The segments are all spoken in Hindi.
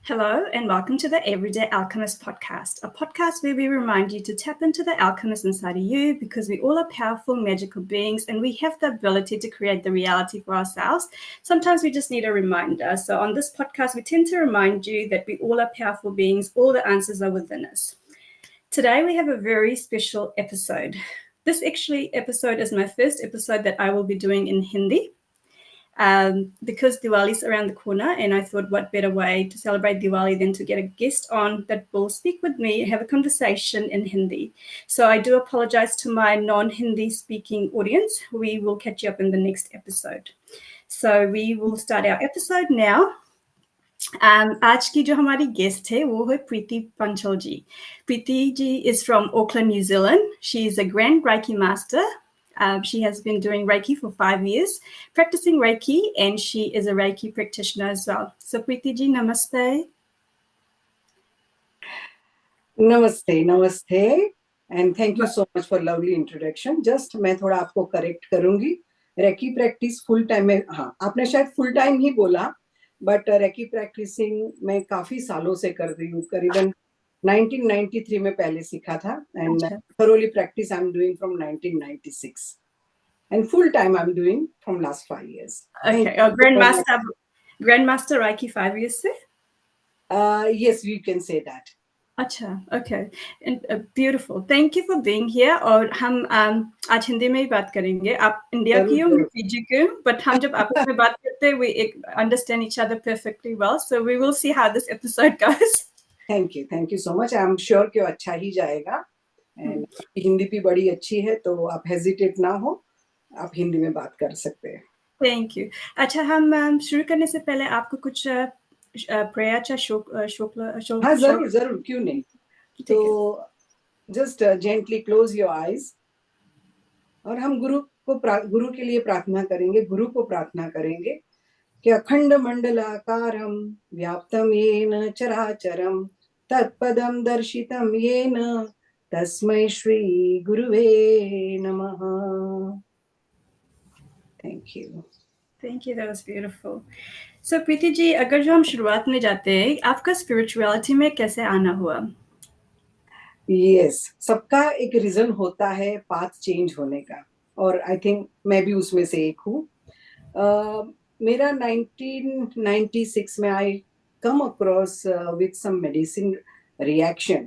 Hello, and welcome to the Everyday Alchemist podcast, a podcast where we remind you to tap into the alchemist inside of you because we all are powerful, magical beings and we have the ability to create the reality for ourselves. Sometimes we just need a reminder. So, on this podcast, we tend to remind you that we all are powerful beings, all the answers are within us. Today, we have a very special episode. This episode is my first episode that I will be doing in Hindi. Because Diwali is around the corner, and I thought what better way to celebrate Diwali than to get a guest on that will speak with me and have a conversation in Hindi. So I do apologize to my non-Hindi speaking audience. We will catch you up in the next episode. So we will start our episode now. आज की जो हमारी गेस्ट है वो है प्रीति पंचल जी. Preeti ji is from Auckland, New Zealand. She is a Grand Reiki master. She has been doing Reiki for 5 years, practicing Reiki, and she is a Reiki practitioner as well. So Preeti ji, namaste. Namaste, and thank you so much for lovely introduction. Just मैं थोड़ा आपको correct करूँगी. Reiki practice full time में, हाँ, आपने शायद full time ही बोला, but Reiki practicing मैं काफी सालों से कर रही हूँ. करीबन 1993 में पहले सीखा था, and thoroughly practice I'm doing from 1996, and full time I'm doing from last 5 years. Okay, Grandmaster Reiki 5 years से? Yes, we can say that. अच्छा, okay, and beautiful. Thank you for being here. और हम आज हिंदी में ही बात करेंगे. आप इंडिया की हो, मैं फीजी की हूँ, but हम जब आपस में बात करते हैं, we understand each other perfectly well. So we will see how this episode goes. Thank you so much. I'm sure कि अच्छा ही जाएगा. And हिंदी भी बड़ी अच्छी है, तो आप hesitate ना हो, आप हिंदी में बात कर सकते हैं. Thank you. अच्छा, हम शुरू करने से पहले आपको कुछ प्रेयर शोक हाँ, जरूर, क्यों नहीं. तो just gently close your eyes. और हम गुरु के लिए प्रार्थना करेंगे, गुरु को प्रार्थना करेंगे कि अखंड मंडलाकारं व्याप्तं येन चराचरं तत्पदं दर्शितं येन तस्मै श्री गुरुवे नमः. Thank you. Thank you, that was beautiful. So Preeti ji, अगर जो हम शुरुआत में जाते हैं, आपका स्पिरिचुअलिटी में कैसे आना हुआ? Yes, सबका एक रीजन होता है पाथ चेंज होने का, और आई थिंक मैं भी उसमें से एक हूँ. मेरा 1996 में I come across with some medicine reaction,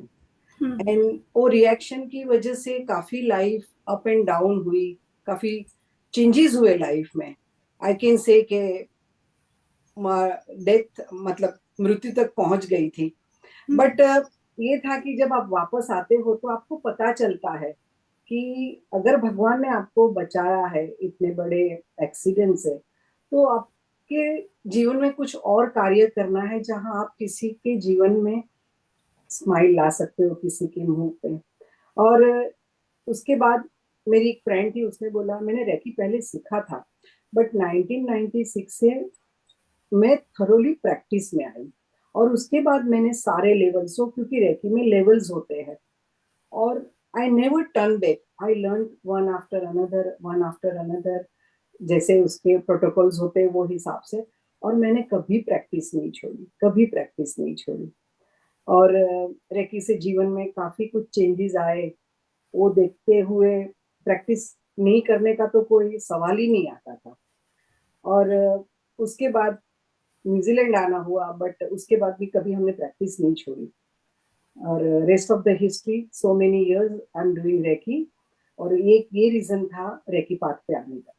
and वो रिएक्शन की वजह से काफी लाइफ अप एंड डाउन हुई, काफी चेंजेस हुए लाइफ में. आई कैन से के डेथ, मतलब मृत्यु तक पहुंच गई थी. बट ये था कि जब आप वापस आते हो तो आपको पता चलता है कि अगर भगवान ने आपको बचाया है इतने बड़े एक्सीडेंट से, तो आपके जीवन में कुछ और कार्य करना है जहां आप किसी के जीवन में स्माइल ला सकते हो, किसी के मुंह पे. और उसके बाद मेरी एक फ्रेंड थी, उसने बोला, मैंने रेकी पहले सीखा था, बट 1996 से मैं थरोली प्रैक्टिस में आई, और उसके बाद मैंने सारे लेवल्स, क्योंकि रेकी में लेवल्स होते हैं, और I never turn back. I learn one after another, जैसे उसके प्रोटोकॉल्स होते हैं वो हिसाब से, और मैंने कभी प्रैक्टिस नहीं छोड़ी. और रेकी से जीवन में काफी कुछ चेंजेस आए. वो देखते हुए प्रैक्टिस नहीं करने का तो कोई सवाल ही नहीं आता था. और उसके बाद न्यूजीलैंड आना हुआ, बट उसके बाद भी कभी हमने प्रैक्टिस नहीं छोड़ी. और rest of the history, so many years I am doing reiki, और ये रीजन था रेकी पाथ पे आने का.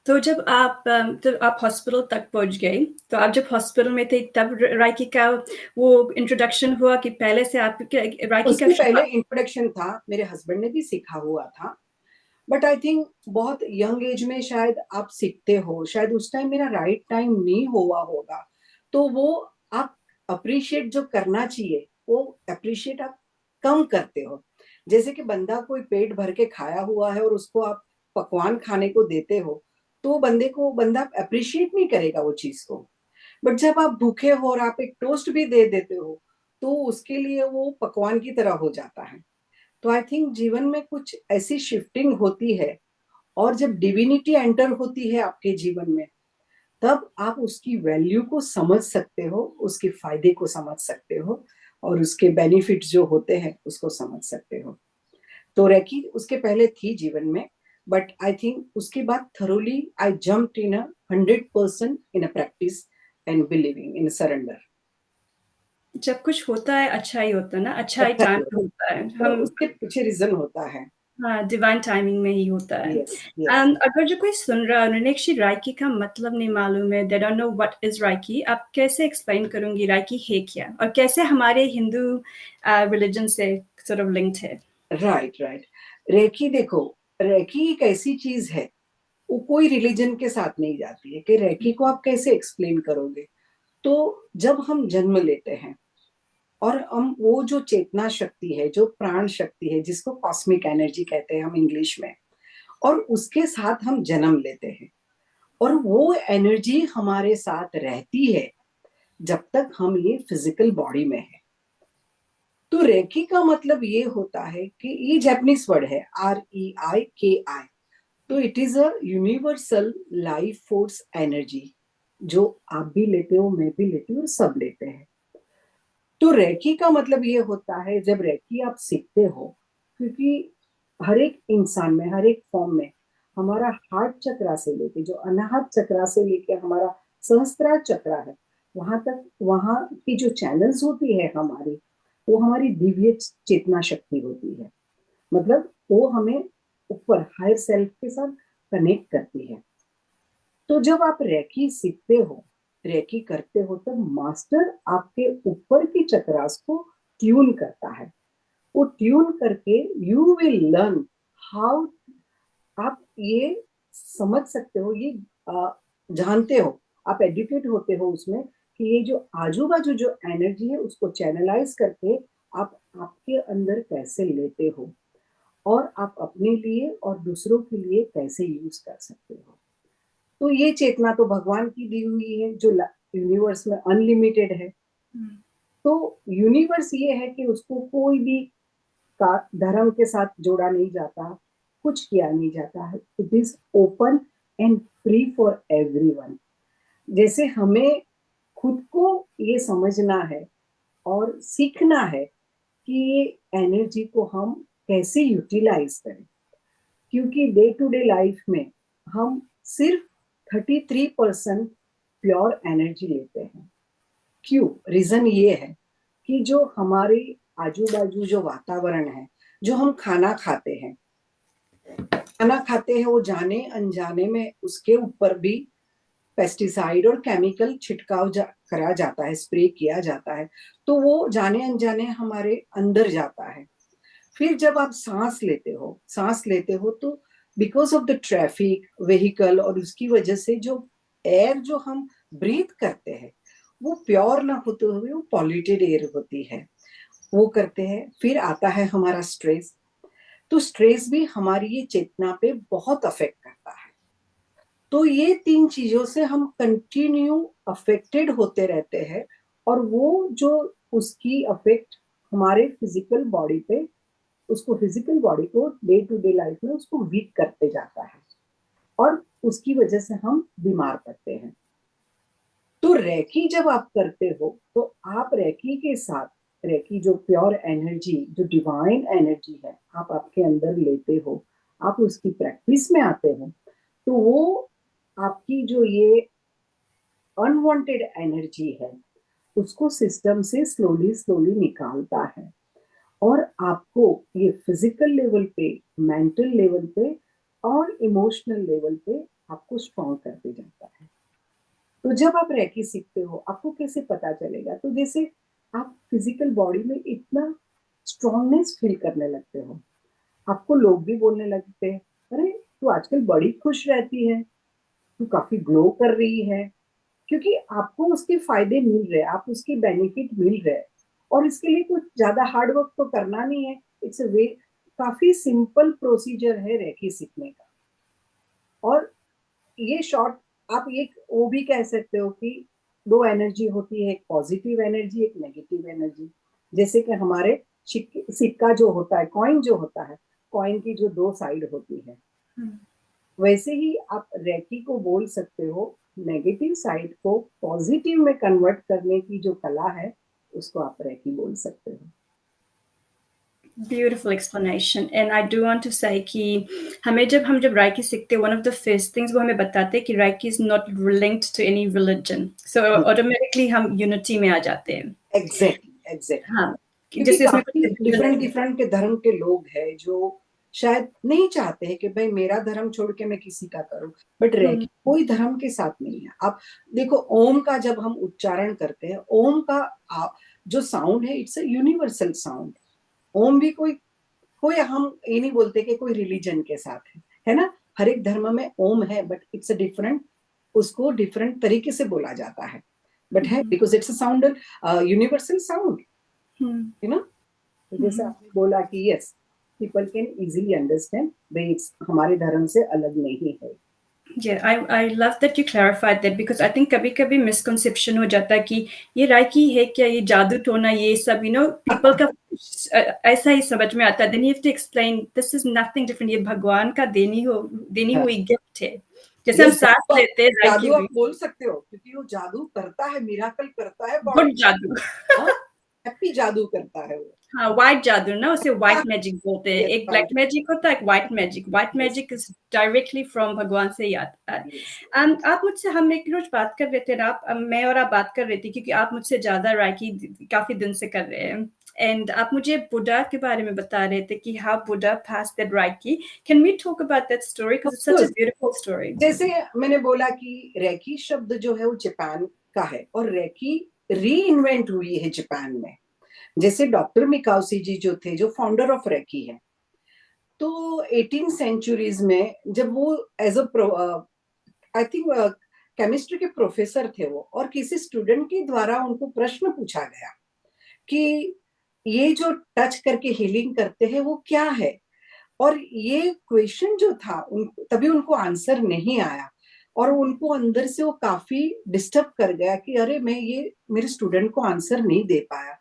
तो जब आप हॉस्पिटल तक पहुंच गए, तो आप जब हॉस्पिटल में थे तब रेकी का वो इंट्रोडक्शन हुआ कि पहले से आप रेकी का? उसके पहले इंट्रोडक्शन था, मेरे हस्बैंड ने भी सीखा हुआ था, बट आई थिंक बहुत यंग एज में शायद आप सीखते हो, शायद उस टाइम मेरा राइट टाइम नहीं हुआ होगा, तो वो आप अप्रिशिएट जो करना चाहिए वो अप्रिशिएट आप कम करते हो. जैसे कि बंदा कोई पेट भर के खाया हुआ है और उसको आप पकवान खाने को देते हो, तो बंदा अप्रिशिएट नहीं करेगा वो चीज को. बट जब आप भूखे हो और आप एक टोस्ट भी दे देते हो, तो उसके लिए वो पकवान की तरह हो जाता है. तो आई थिंक जीवन में कुछ ऐसी शिफ्टिंग होती है, और जब डिविनिटी एंटर होती है आपके जीवन में, तब आप उसकी वैल्यू को समझ सकते हो, उसके फायदे को समझ सकते हो और उसके बेनिफिट्स जो होते हैं उसको समझ सकते हो। तो रेकी उसके पहले थी जीवन में, बट आई थिंक उसके बाद thoroughly I jumped in a 100% in a practice and believing in surrender. जब कुछ होता है अच्छा ही होता है ना, अच्छा ही अच्छा टाइम ही पे होता है। होता है, हम उसके पीछे रीजन होता है। हाँ, डिवाइन टाइमिंग में ही होता है। Yes yes. अगर जो कोई सुन रहा है उन्हें एक्चुअली राइकी का मतलब नहीं मालूम है, they don't know what is reiki, आप कैसे एक्सप्लेन करूंगी राइकी है क्या और कैसे हमारे हिंदू रिलीजन से सॉर्ट ऑफ लिंक्ड है? Right right. रेकी देखो, रेकी एक ऐसी चीज है, वो कोई रिलीजन के साथ नहीं जाती है कि रेकी को आप कैसे एक्सप्लेन करोगे। तो जब हम जन्म लेते हैं और हम वो जो चेतना शक्ति है, जो प्राण शक्ति है, जिसको कॉस्मिक एनर्जी कहते हैं हम इंग्लिश में, और उसके साथ हम जन्म लेते हैं और वो एनर्जी हमारे साथ रहती है जब तक हम ये फिजिकल बॉडी में है। तो रेकी का मतलब ये होता है कि ये जापानीज वर्ड है, REIKI। तो it is a universal life force energy जो आप भी लेते हो, मैं भी लेती हूँ और सब लेते हैं। तो रेकी का मतलब ये होता है, जब रेकी आप सीखते हो, क्योंकि हर एक इंसान में, हर एक फॉर्म में, हमारा हार्ट चक्रा से लेके, जो अनाहत चक्रा से लेके हमारा सहस्त्रार चक्रा है, वहां तक, वहां की जो चैनल्स होती है हमारी, वो हमारी दिव्य चेतना शक्ति होती है। मतलब वो हमें ऊपर हायर सेल्फ के साथ कनेक्ट करती है। तो जब आप रेकी सीखते हो, रेकी करते हो, तब मास्टर आपके ऊपर की चक्रास को ट्यून करता है। वो ट्यून करके यू विल लर्न हाउ, आप ये समझ सकते हो, ये जानते हो, आप एडुकेट होते हो उसमें कि ये जो आजू बाजू जो एनर्जी है उसको चैनलाइज करके आप आपके अंदर कैसे लेते हो और आप अपने लिए और दूसरों के लिए कैसे यूज कर सकते हो। तो ये चेतना तो भगवान की दी हुई है जो यूनिवर्स में अनलिमिटेड है। तो यूनिवर्स ये है कि उसको कोई भी का धर्म के साथ जोड़ा नहीं जाता, कुछ किया नहीं जाता है। It is open and free for everyone. जैसे हमें खुद को ये समझना है और सीखना है कि ये एनर्जी को हम कैसे यूटिलाइज करें, क्योंकि डे टू डे लाइफ में हम सिर्फ 33% प्योर एनर्जी लेते हैं। क्यों? रीजन ये है कि जो हमारे आजू बाजू जो वातावरण है, जो हम खाना खाते हैं, वो जाने अनजाने में उसके ऊपर भी पेस्टिसाइड और केमिकल छिड़काव करा जाता है, स्प्रे किया जाता है। तो वो जाने अनजाने हमारे अंदर जाता है। फिर जब आप सांस लेते हो तो because of the traffic vehicle और उसकी वजह से जो एयर जो हम ब्रीथ करते हैं वो प्योर ना होते हुए वो पॉल्यूटेड एयर होती है, वो करते हैं। फिर आता है हमारा स्ट्रेस। तो स्ट्रेस भी हमारी ये चेतना पे बहुत अफेक्ट करता है। तो ये तीन चीजों से हम कंटिन्यू अफेक्टेड होते रहते हैं और वो जो उसकी अफेक्ट हमारे फिजिकल बॉडी पे, उसको फिजिकल बॉडी को डे टू डे लाइफ में उसको वीक करते जाता है और उसकी वजह से हम बीमार पड़ते हैं। तो रेकी जब आप करते हो तो आप रेकी के साथ, रेकी जो प्योर एनर्जी, जो डिवाइन एनर्जी है, आप आपके अंदर लेते हो, आप उसकी प्रैक्टिस में आते हो, तो वो आपकी जो ये अनवांटेड एनर्जी है उसको सिस्टम से स्लोली स्लोली निकालता है और आपको ये फिजिकल लेवल पे, मेंटल लेवल पे और इमोशनल लेवल पे आपको स्ट्रॉन्ग करते जाता है। तो जब आप रेकी सीखते हो आपको कैसे पता चलेगा? तो जैसे आप फिजिकल बॉडी में इतना स्ट्रॉन्गनेस फील करने लगते हो, आपको लोग भी बोलने लगते हैं, अरे तू आजकल बड़ी खुश रहती है, तू काफी ग्लो कर रही है, क्योंकि आपको उसके फायदे मिल रहे हैं, आप उसके बेनिफिट मिल रहे हैं। और इसके लिए कुछ ज्यादा हार्ड वर्क तो करना नहीं है, इट्स अ वे, काफी सिंपल प्रोसीजर है रेकी सीखने का। और ये शॉर्ट, आप ये वो भी कह सकते हो कि दो एनर्जी होती है, एक पॉजिटिव एनर्जी, एक नेगेटिव एनर्जी। जैसे कि हमारे सिक्का जो होता है, कॉइन जो होता है, कॉइन की जो दो साइड होती है, वैसे ही आप रेकी को बोल सकते हो नेगेटिव साइड को पॉजिटिव में कन्वर्ट करने की जो कला है, उसको आप रेकी बोल सकते हो। Beautiful explanation. And I do want to say कि हम जब Reiki सीखते हैं, one of the first things वो हमें बताते हैं कि Reiki is not linked to any religion. So automatically हम unity में आ जाते हैं। एग्जैक्टली हाँ, कि क्योंकि जैसे इसमें कुछ काफी division डिफरेंट नहीं है। डिफरेंट के धर्म के लोग हैं जो शायद नहीं चाहते हैं कि भाई मेरा धर्म छोड़ के मैं किसी का करूं, बट हुँ, रेकी कोई धर्म के साथ नहीं है। आप देखो ओम का जब हम उच्चारण करते हैं, ओम का जो साउंड है, इट्स अ यूनिवर्सल साउंड। ओम भी कोई कोई हम ये नहीं बोलते कि कोई रिलीजन के साथ है ना? हर एक धर्म में ओम है, बट इट्स अ डिफरेंट, उसको डिफरेंट तरीके से बोला जाता है, बट है हुँ, because it's a sound, universal sound, हुँ, यू नो। तो जैसे हुँ। आपने बोला कि yes, people can easily understand भाई हमारे धर्म से अलग नहीं है। Yeah, I love that you clarified that because I think कभी-कभी misconception हो जाता है कि ये Reiki है क्या, ये जादू टोना ये सब, people का ऐसा ही समझ में आता है। Then you have to explain this is nothing different. ये भगवान का देनी हुई गिफ्ट है। जैसे हम यस, सांस लेते हैं जादू Reiki आप भी, बोल सकते हो क्योंकि वो जादू करता है, मिराकल करता है गुड बॉडी। जादू। हाँ, हैप्पी जादू करता है वो। हाँ, व्हाइट जादू ना, उसे व्हाइट मैजिक बोलते हैं। यस, एक ब्लैक राइट। मैजिक होता है, एक white magic. White yes, magic is directly from भगवान से ही आता है। यस। आप मुझसे हम एक रोज बात कर रहे थे ना, मैं और आप बात कर रही थी क्योंकि आप मुझसे ज्यादा राइकी काफी दिन से कर रहे हैं। एंड आप मुझे बुद्धा के बारे में बता रहे थे कि how Buddha passed that reiki. Can we talk about that story because it's such a beautiful story. जैसे मैंने बोला कि रेकी शब्द जो है वो जापान का है और रेकी री इन्वेंट हुई है जापान में। जैसे डॉक्टर मिकाउसी जी जो थे, जो फाउंडर ऑफ रेकी है, तो 18 सेंचुरीज में जब वो as a I think chemistry के प्रोफेसर थे वो, और किसी स्टूडेंट के द्वारा उनको प्रश्न पूछा गया कि ये जो टच करके हीलिंग करते हैं वो क्या है। और ये क्वेश्चन जो था तभी उनको आंसर नहीं आया, और उनको अंदर से वो काफी डिस्टर्ब कर गया कि अरे मैं ये मेरे स्टूडेंट को आंसर नहीं दे पाया।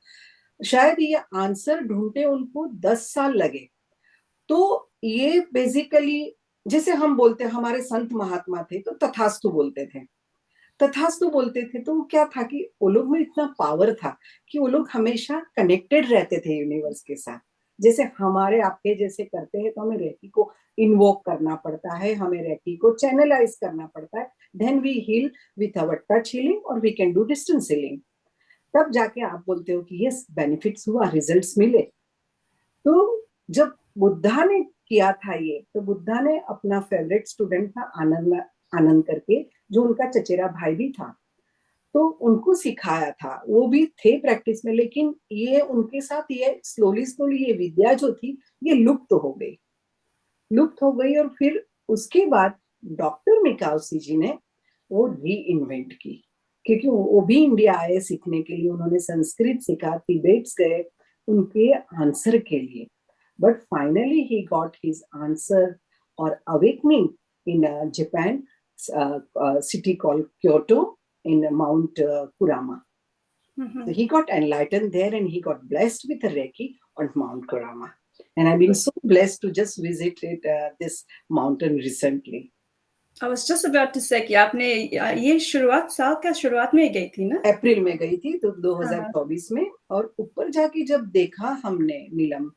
शायद ये आंसर ढूंढते उनको 10 साल लगे। तो ये बेसिकली, जैसे हम बोलते हैं हमारे संत महात्मा थे तो तथास्तु बोलते थे, तथास्तु बोलते थे, तो वो क्या था कि वो लोग में इतना पावर था कि वो लोग हमेशा कनेक्टेड रहते थे यूनिवर्स के साथ। जैसे हमारे आपके जैसे करते हैं तो हमें रेकी को इन्वोक करना पड़ता है, हमें रेकी को चैनलाइज करना पड़ता है, then we heal with our touch healing और we can do distance healing. तब जाके आप बोलते हो कि यस बेनिफिट्स हुआ, रिजल्ट्स मिले। तो जब बुद्धा ने किया था ये, तो बुद्धा ने अपना फेवरेट स्टूडेंट था आनंद, आनंद करके, जो उनका चचेरा भाई भी था, तो उनको सिखाया था। वो भी थे प्रैक्टिस में, लेकिन ये उनके साथ ये स्लोली स्लोली ये विद्या जो थी ये लुप्त हो गई, लुप्त हो गई। और फिर उसके बाद डॉक्टर मिकाउसी जी ने वो री इन्वेंट की, क्योंकि वो भी इंडिया आए सीखने के लिए, उन्होंने संस्कृत सीखा, तिब्बत गए उनके आंसर के लिए, but finally he got his answer or awakening in Japan, city called Kyoto, in Mount Kurama. So he got enlightened there and he got blessed with a Reiki on Mount Kurama. And I've been so blessed to just visit this mountain recently. I was just about to say कि आपने ये शुरुआत साल का शुरुआत में ही गई थी ना? अप्रैल में गई थी तो हाँ। 2024 में, और ऊपर जाके जब देखा हमने नीलम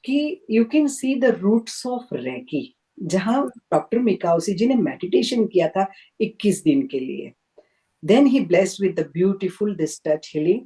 कि you can see the roots of reiki, जहां डॉक्टर मिकाउसी जी ने मेडिटेशन किया था 21 दिन के लिए, then he blessed with the beautiful this touch healing.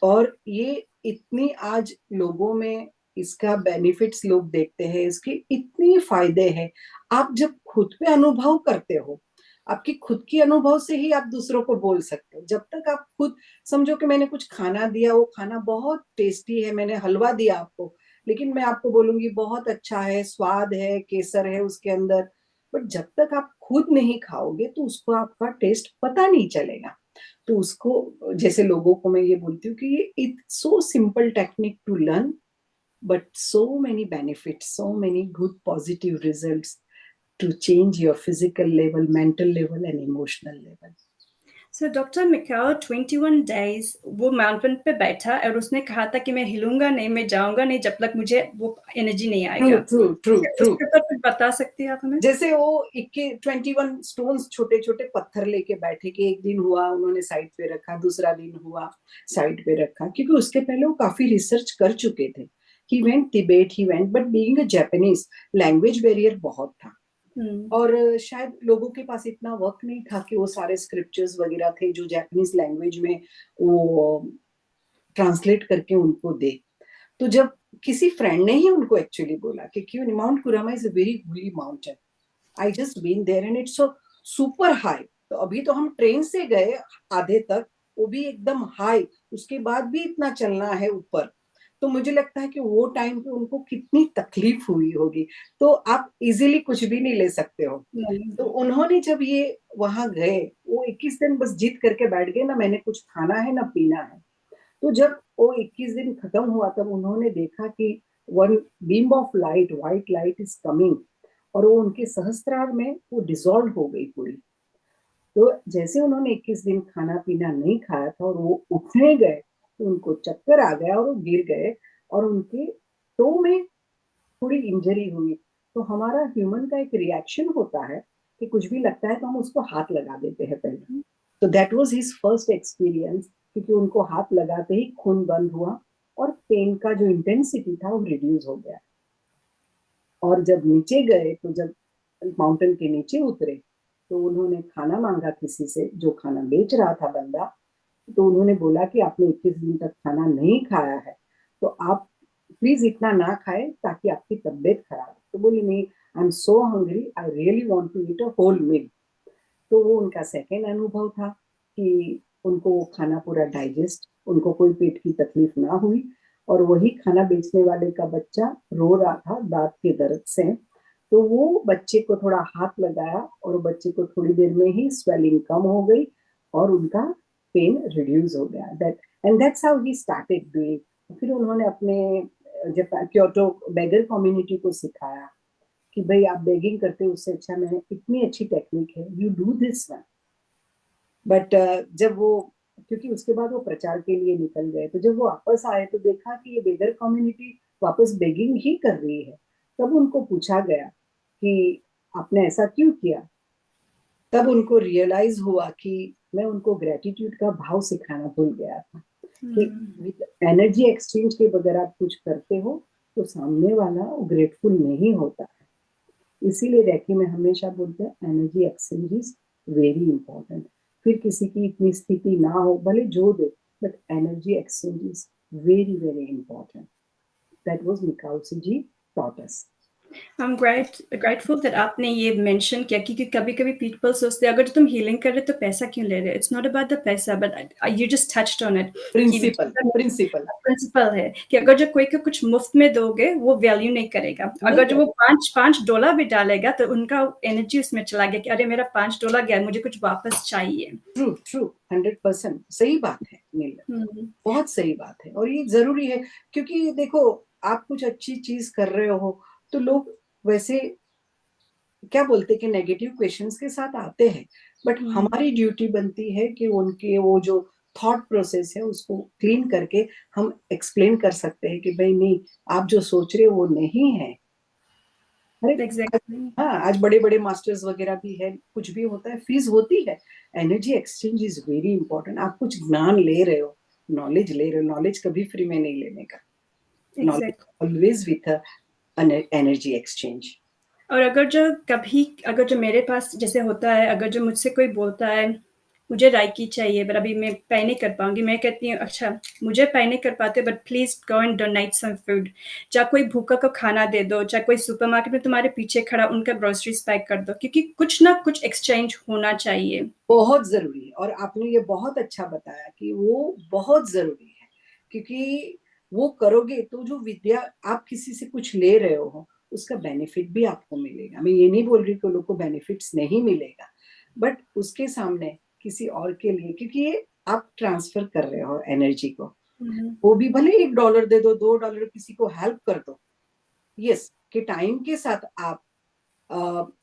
और ये इतनी आज लोगों में इसका बेनिफिट्स लोग देखते हैं, इसके इतने फायदे हैं। आप जब खुद पे अनुभव करते हो, आपकी खुद की अनुभव से ही आप दूसरों को बोल सकते हो। जब तक आप खुद समझो कि मैंने कुछ खाना दिया, वो खाना बहुत टेस्टी है, मैंने हलवा दिया आपको, लेकिन मैं आपको बोलूंगी बहुत अच्छा है, स्वाद है, केसर है उसके अंदर, बट जब तक आप खुद नहीं खाओगे तो उसको आपका टेस्ट पता नहीं चलेगा। तो उसको, जैसे लोगों को मैं ये बोलती हूँ कि ये it's so simple technique to learn, but so many benefits, so many good positive results to change your physical level, mental level, and emotional level. So doctor Mikao 21 days वो माउंटेन पे बैठा और उसने कहा था कि मैं हिलूंगा नहीं, मैं जाऊंगा नहीं जब तक मुझे वो एनर्जी नहीं आएगा। True, true, true, true. उसके ऊपर बता सकती हैं आप हमें? जैसे वो 21 स्टोन्स छोटे छोटे पत्थर लेके बैठे कि एक दिन हुआ उन्होंने साइड पे रखा, दूसरा दिन हुआ साइड पे रखा, क्योंकि उसके पहले वो काफी रिसर्च कर चुके थे। He went Tibet, he went, but being a Japanese language barrier बहुत था। और शायद लोगों के पास इतना वक्त नहीं था कि वो सारे स्क्रिप्चर्स वगैरह थे जो जापानीज लैंग्वेज में वो ट्रांसलेट करके उनको दे। तो जब किसी फ्रेंड ने ही उनको एक्चुअली बोला कि क्यों mount Kurama is a very holy mountain, I just been there and it's so super high. तो अभी तो हम ट्रेन से गए आधे तक, वो भी एकदम हाई, उसके बाद भी इतना चलना है ऊपर। तो मुझे लगता है कि वो टाइम पे उनको कितनी तकलीफ हुई होगी। तो आप इजीली कुछ भी नहीं ले सकते हो। नहीं। तो उन्होंने जब ये वहां गए, वो 21 दिन बस जिद करके बैठ गए ना मैंने कुछ खाना है ना पीना है। तो जब वो 21 दिन खत्म हुआ तब उन्होंने देखा कि one beam of light, white light is coming, और वो उनके सहस्त्रार में वो डिसॉल्व हो गई पूरी। तो जैसे उन्होंने 21 दिन खाना पीना नहीं खाया था और वो उठने गए तो उनको चक्कर आ गया और वो गिर गए, और उनके टो में थोड़ी इंजरी हुई। तो हमारा ह्यूमन का एक रिएक्शन होता है कि कुछ भी लगता है तो हम उसको हाथ लगा देते हैं पहले। तो that was his first experience, क्योंकि उनको हाथ लगाते ही खून बंद हुआ और पेन का जो इंटेंसिटी था वो रिड्यूस हो गया। और जब नीचे गए तो जब माउंटेन के नीचे उतरे तो उन्होंने खाना मांगा किसी से, जो खाना बेच रहा था बंदा। तो उन्होंने बोला कि आपने 21 दिन तक खाना नहीं खाया है, तो आप प्लीज इतना ना खाएं ताकि आपकी तबीयत खराब हो। तो बोली नहीं, I am so hungry, I really want to eat a whole meal. तो वो उनका सेकेंड अनुभव था कि उनको वो खाना पूरा डाइजेस्ट, उनको कोई पेट की तकलीफ ना हुई। और वही खाना बेचने वाले का बच्चा रो रहा था दांत के दर्द से। तो वो बच्चे को थोड़ा हाथ लगाया और बच्चे को थोड़ी देर में ही स्वेलिंग कम हो गई और उनका पेन रिड्यूस हो गया। That and that's how he started doing. फिर उन्होंने अपने जापान क्योटो बेगर कम्युनिटी को सिखाया कि भाई आप बेगिंग करते हो उससे अच्छा मैंने इतनी अच्छी टेक्निक है, you do this one. But जब वो, क्योंकि उसके बाद वो प्रचार के लिए निकल गए, तो जब वो वापस आए तो देखा कि ये बेगर कम्युनिटी वापस बेगिंग ही कर रही है। तब उनको पूछा गया कि आपने ऐसा क्यों किया। तब उनको रियलाइज हुआ कि मैं उनको ग्रेटिट्यूड का भाव सिखाना भूल गया था कि एनर्जी एक्सचेंज के बगैर आप कुछ करते हो तो सामने वाला ग्रेटफुल नहीं होता। इसीलिए रैकी में हमेशा बोलते हैं energy exchange is very important. फिर किसी की इतनी स्थिति ना हो भले जो दे, but energy exchange is very very important. That was Mikao Usui ji taught us. I am grateful that आपने ये मेंशन किया, क्योंकि कभी कभी पीपल सोचते हैं अगर तुम हीलिंग कर रहे हो तो पैसा क्यों ले रहे हो। इट्स नॉट अबाउट द पैसा, but you just touched on it कि प्रिंसिपल प्रिंसिपल है कि अगर जो कोई को कुछ मुफ्त में दोगे वो वैल्यू नहीं करेगा। नहीं अगर जो वो करे। $5 भी डालेगा तो उनका एनर्जी उसमें चला गया कि अरे मेरा $5 गया, मुझे कुछ वापस चाहिए। ट्रू ट्रू 100% सही बात है नील, बहुत सही बात है। और ये जरूरी है क्योंकि देखो आप कुछ अच्छी चीज कर रहे हो तो लोग वैसे क्या बोलते कि नेगेटिव क्वेश्चंस के साथ आते हैं, बट हमारी ड्यूटी बनती है कि उनके वो जो थॉट प्रोसेस है उसको क्लीन करके हम एक्सप्लेन कर सकते हैं कि भाई नहीं, आप जो सोच रहे हो वो नहीं है। अरे एग्जैक्टली। हाँ, आज बड़े बड़े मास्टर्स वगैरह भी है, कुछ भी होता है फीस होती है। Energy exchange is very important. आप कुछ ज्ञान ले रहे हो, नॉलेज ले रहे हो, नॉलेज कभी फ्री में नहीं लेने का। Knowledge exact always with energy exchange. और अगर जो मेरे पास जैसे होता है, अगर जो मुझसे कोई बोलता है मुझे राइकी चाहिए पर अभी मैं पे नहीं कर पाऊंगी, मैं कहती हूँ अच्छा मुझे पे नहीं कर पाते but please go and donate some food. चाहे कोई भूखा को खाना दे दो, चाहे कोई सुपरमार्केट में तुम्हारे पीछे खड़ा उनका ग्रोसरीज पैक कर दो, क्योंकि कुछ ना कुछ एक्सचेंज होना चाहिए। बहुत जरूरी है और आपने ये बहुत अच्छा बताया कि वो बहुत जरूरी है, क्योंकि वो करोगे तो जो विद्या आप किसी से कुछ ले रहे हो उसका बेनिफिट भी आपको मिलेगा। मैं ये नहीं बोल रही कि लोग को बेनिफिट्स नहीं मिलेगा, बट उसके सामने किसी और के लिए, क्योंकि ये आप ट्रांसफर कर रहे हो एनर्जी को, वो भी भले $1 दे दो, $2 किसी को हेल्प कर दो। यस, कि टाइम के साथ आप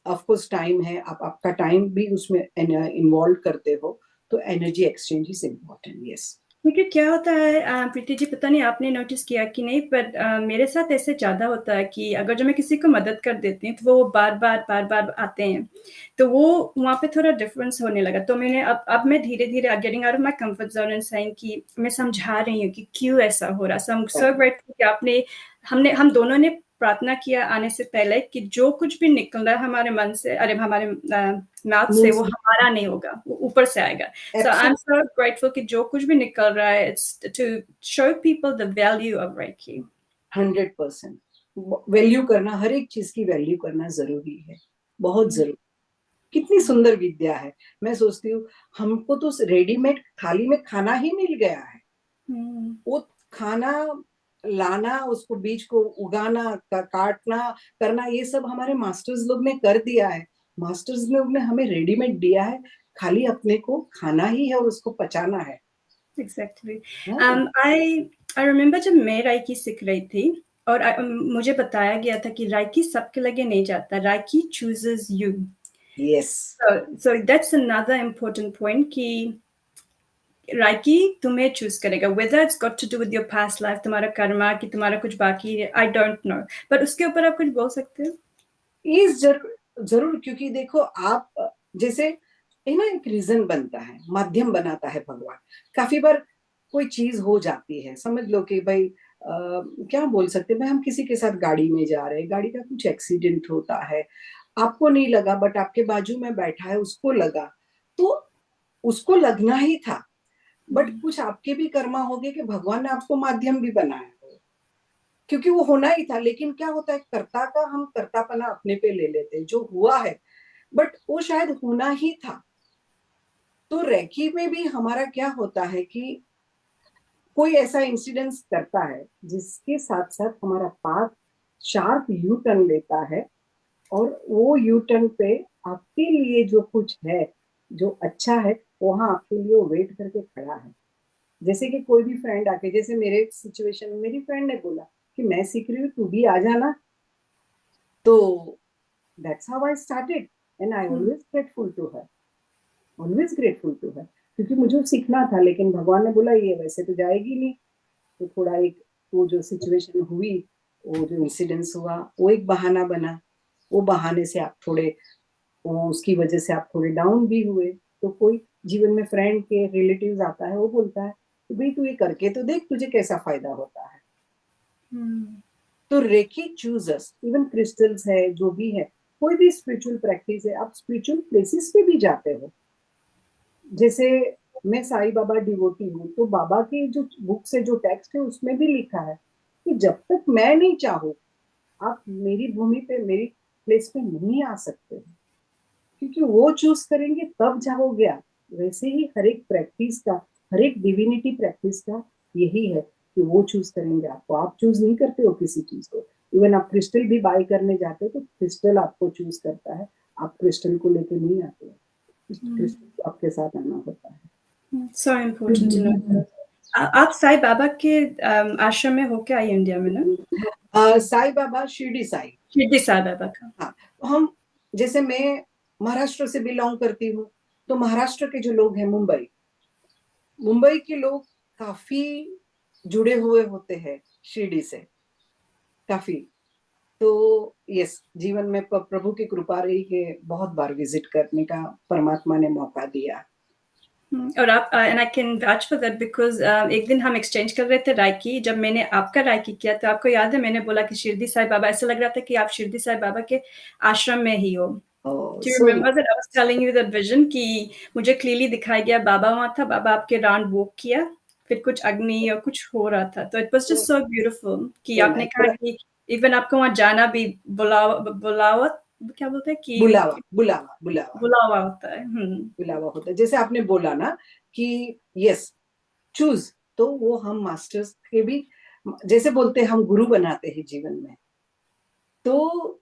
ऑफ कोर्स टाइम है, आप आपका टाइम भी उसमें इन्वॉल्व करते हो, तो energy exchange is important. Yes. क्योंकि क्या होता है प्रीति जी, पता नहीं आपने नोटिस किया कि नहीं, पर मेरे साथ ऐसे ज़्यादा होता है कि अगर जो मैं किसी को मदद कर देती हूँ, तो वो बार-बार आते हैं। तो वो वहाँ पे थोड़ा डिफ़रेंस होने लगा। तो मैंने अब मैं धीरे-धीरे getting out of my comfort zone and saying कि मैं समझा रही हूँ कि क्यों ऐसा हो रहा है। सो आई एम सो ग्रेटफुल कि हम दोनों ने प्रार्थना किया आने से पहले कि जो कुछ भी निकल रहा है हमारे मन से, अरे हमारे माउथ से, वो हमारा नहीं होगा, वो ऊपर से आएगा। So I'm so grateful कि जो कुछ भी निकल रहा है, it's to show people the value of Reiki. 100% value करना, हर एक चीज की वैल्यू करना जरूरी है, बहुत जरूरी। कितनी सुंदर विद्या है। मैं सोचती हूँ हमको तो रेडीमेड थाली में खाना ही मिल गया है। वो खाना लाना, उसको बीज को उगाना, काटना, करना, ये सब हमारे मास्टर्स लोग ने कर दिया है। मास्टर्स लोग ने हमें रेडीमेड दिया है, खाली अपने को खाना ही है और उसको पचाना है। Exactly. I remember जब मैं राइकी सीख रही थी और मुझे बताया गया था कि राइकी सबके लगे नहीं जाता, राइकी chooses you. Yes. So that's another important point कि राइकी तुम्हें चूज करेगा, whether it's got to do with your past life, तुम्हारा कर्मा, कि तुम्हारा कुछ बाकी है, I don't know. पर उसके ऊपर आप कुछ बोल सकते हो? ये जरूर, क्योंकि देखो आप जैसे है ना, एक रीजन बनता है, माध्यम बनाता है भगवान। काफी बार कोई चीज हो जाती है, समझ लो कि भाई क्या बोल सकते हैं, भाई हम किसी के साथ गाड़ी में जा रहे हैं, गाड़ी का कुछ एक्सीडेंट होता है, आपको नहीं लगा बट आपके बाजू में बैठा है उसको लगा, तो उसको लगना ही था। बट कुछ आपके भी कर्मा हो गए कि भगवान ने आपको माध्यम भी बनाया, क्योंकि वो होना ही था। लेकिन क्या होता है, कर्ता का हम कर्तापना अपने पे ले लेते हैं, जो हुआ है बट वो शायद होना ही था। तो रेकी में भी हमारा क्या होता है कि कोई ऐसा इंसिडेंस करता है जिसके साथ साथ हमारा पाथ शार्प यू टर्न लेता है, और वो यू टर्न पे आपके लिए जो कुछ है, जो अच्छा है, वहां आपके लिए वो वेट करके खड़ा है। जैसे कि कोई भी फ्रेंड आके, जैसे मेरे सिचुएशन में मेरी फ्रेंड ने बोला कि मैं सीख रही हूँ, तू भी आ जाना, तो that's how I started and I always grateful to her, always grateful to her, क्योंकि मुझे सीखना था। लेकिन भगवान ने बोला ये वैसे तो जाएगी नहीं, तो थोड़ा एक वो जो सिचुएशन हुई, वो जो इंसिडेंस हुआ, वो एक बहाना बना। वो बहाने से आप थोड़े, वो उसकी वजह से आप थोड़े डाउन भी हुए। तो कोई जीवन में फ्रेंड के रिलेटिव्स आता है, वो बोलता है कि भाई तू ये करके तो देख, तुझे कैसा फायदा होता है। तो रेकी चूजर्स, इवन क्रिस्टल्स है, जो भी है, कोई भी स्पिरिचुअल प्रैक्टिस है, आप स्पिरिचुअल प्लेसेस पे भी जाते हो। जैसे मैं साईं बाबा डिवोटी हूँ, तो बाबा की जो बुक से जो टेक्स्ट है उसमें भी लिखा है कि जब तक मैं नहीं चाहूँ, आप मेरी भूमि पे, मेरी प्लेस पे नहीं आ सकते, क्योंकि वो चूज करेंगे तब जाओगे आप। वैसे ही हर एक प्रैक्टिस का, हर एक डिविनिटी प्रैक्टिस का यही है कि वो चूज करेंगे आपको। आप चूज नहीं करते हो किसी चीज को। इवन आप क्रिस्टल भी बाय करने जाते हो तो क्रिस्टल आपको चूज करता है, आप क्रिस्टल को लेके नहीं आते हो, क्रिस्टल को आपके साथ आना होता है। So important to know. आप साईं बाबा के आश्रम में होके आई इंडिया में ना? साईं बाबा शिरडी साई, शिरडी साईं बाबा का। हाँ। तो हम, जैसे मैं महाराष्ट्र से बिलोंग करती हूँ, तो महाराष्ट्र के जो लोग हैं, मुंबई, मुंबई के लोग काफी जुड़े हुए होते हैं शिरडी से, काफी। तो यस, जीवन में प्रभु की कृपा रही कि बहुत बार विजिट करने का परमात्मा ने मौका दिया। और आप and I can vouch for that because एक दिन हम एक्सचेंज कर रहे थे राइकी, जब मैंने आपका राइकी किया तो आपको याद है मैंने बोला कि शिरडी साईं बाबा, ऐसा लग रहा था कि आप शिरडी साईं बाबा के आश्रम में ही हो। Oh, do you so remember that I was telling you that vision कि मुझे क्लियरली दिखाई गया बाबा वहाँ था, बाबा आपके राउंड वॉक किया, फिर कुछ अग्नि और कुछ हो रहा था। तो it was just so beautiful कि so आपने कहा nice। कि इवन आपको वहाँ जाना भी बुलावत क्या बोलते हैं कि बुलावा, बुलावा, बुलावा, बुलावा होता है। बुलावा होता है। जैसे आपने बोला ना कि यस, चूज, तो वो हम मास्टर्स के भी, जैसे बोलते हैं हम गुरु बनाते हैं जीवन में, तो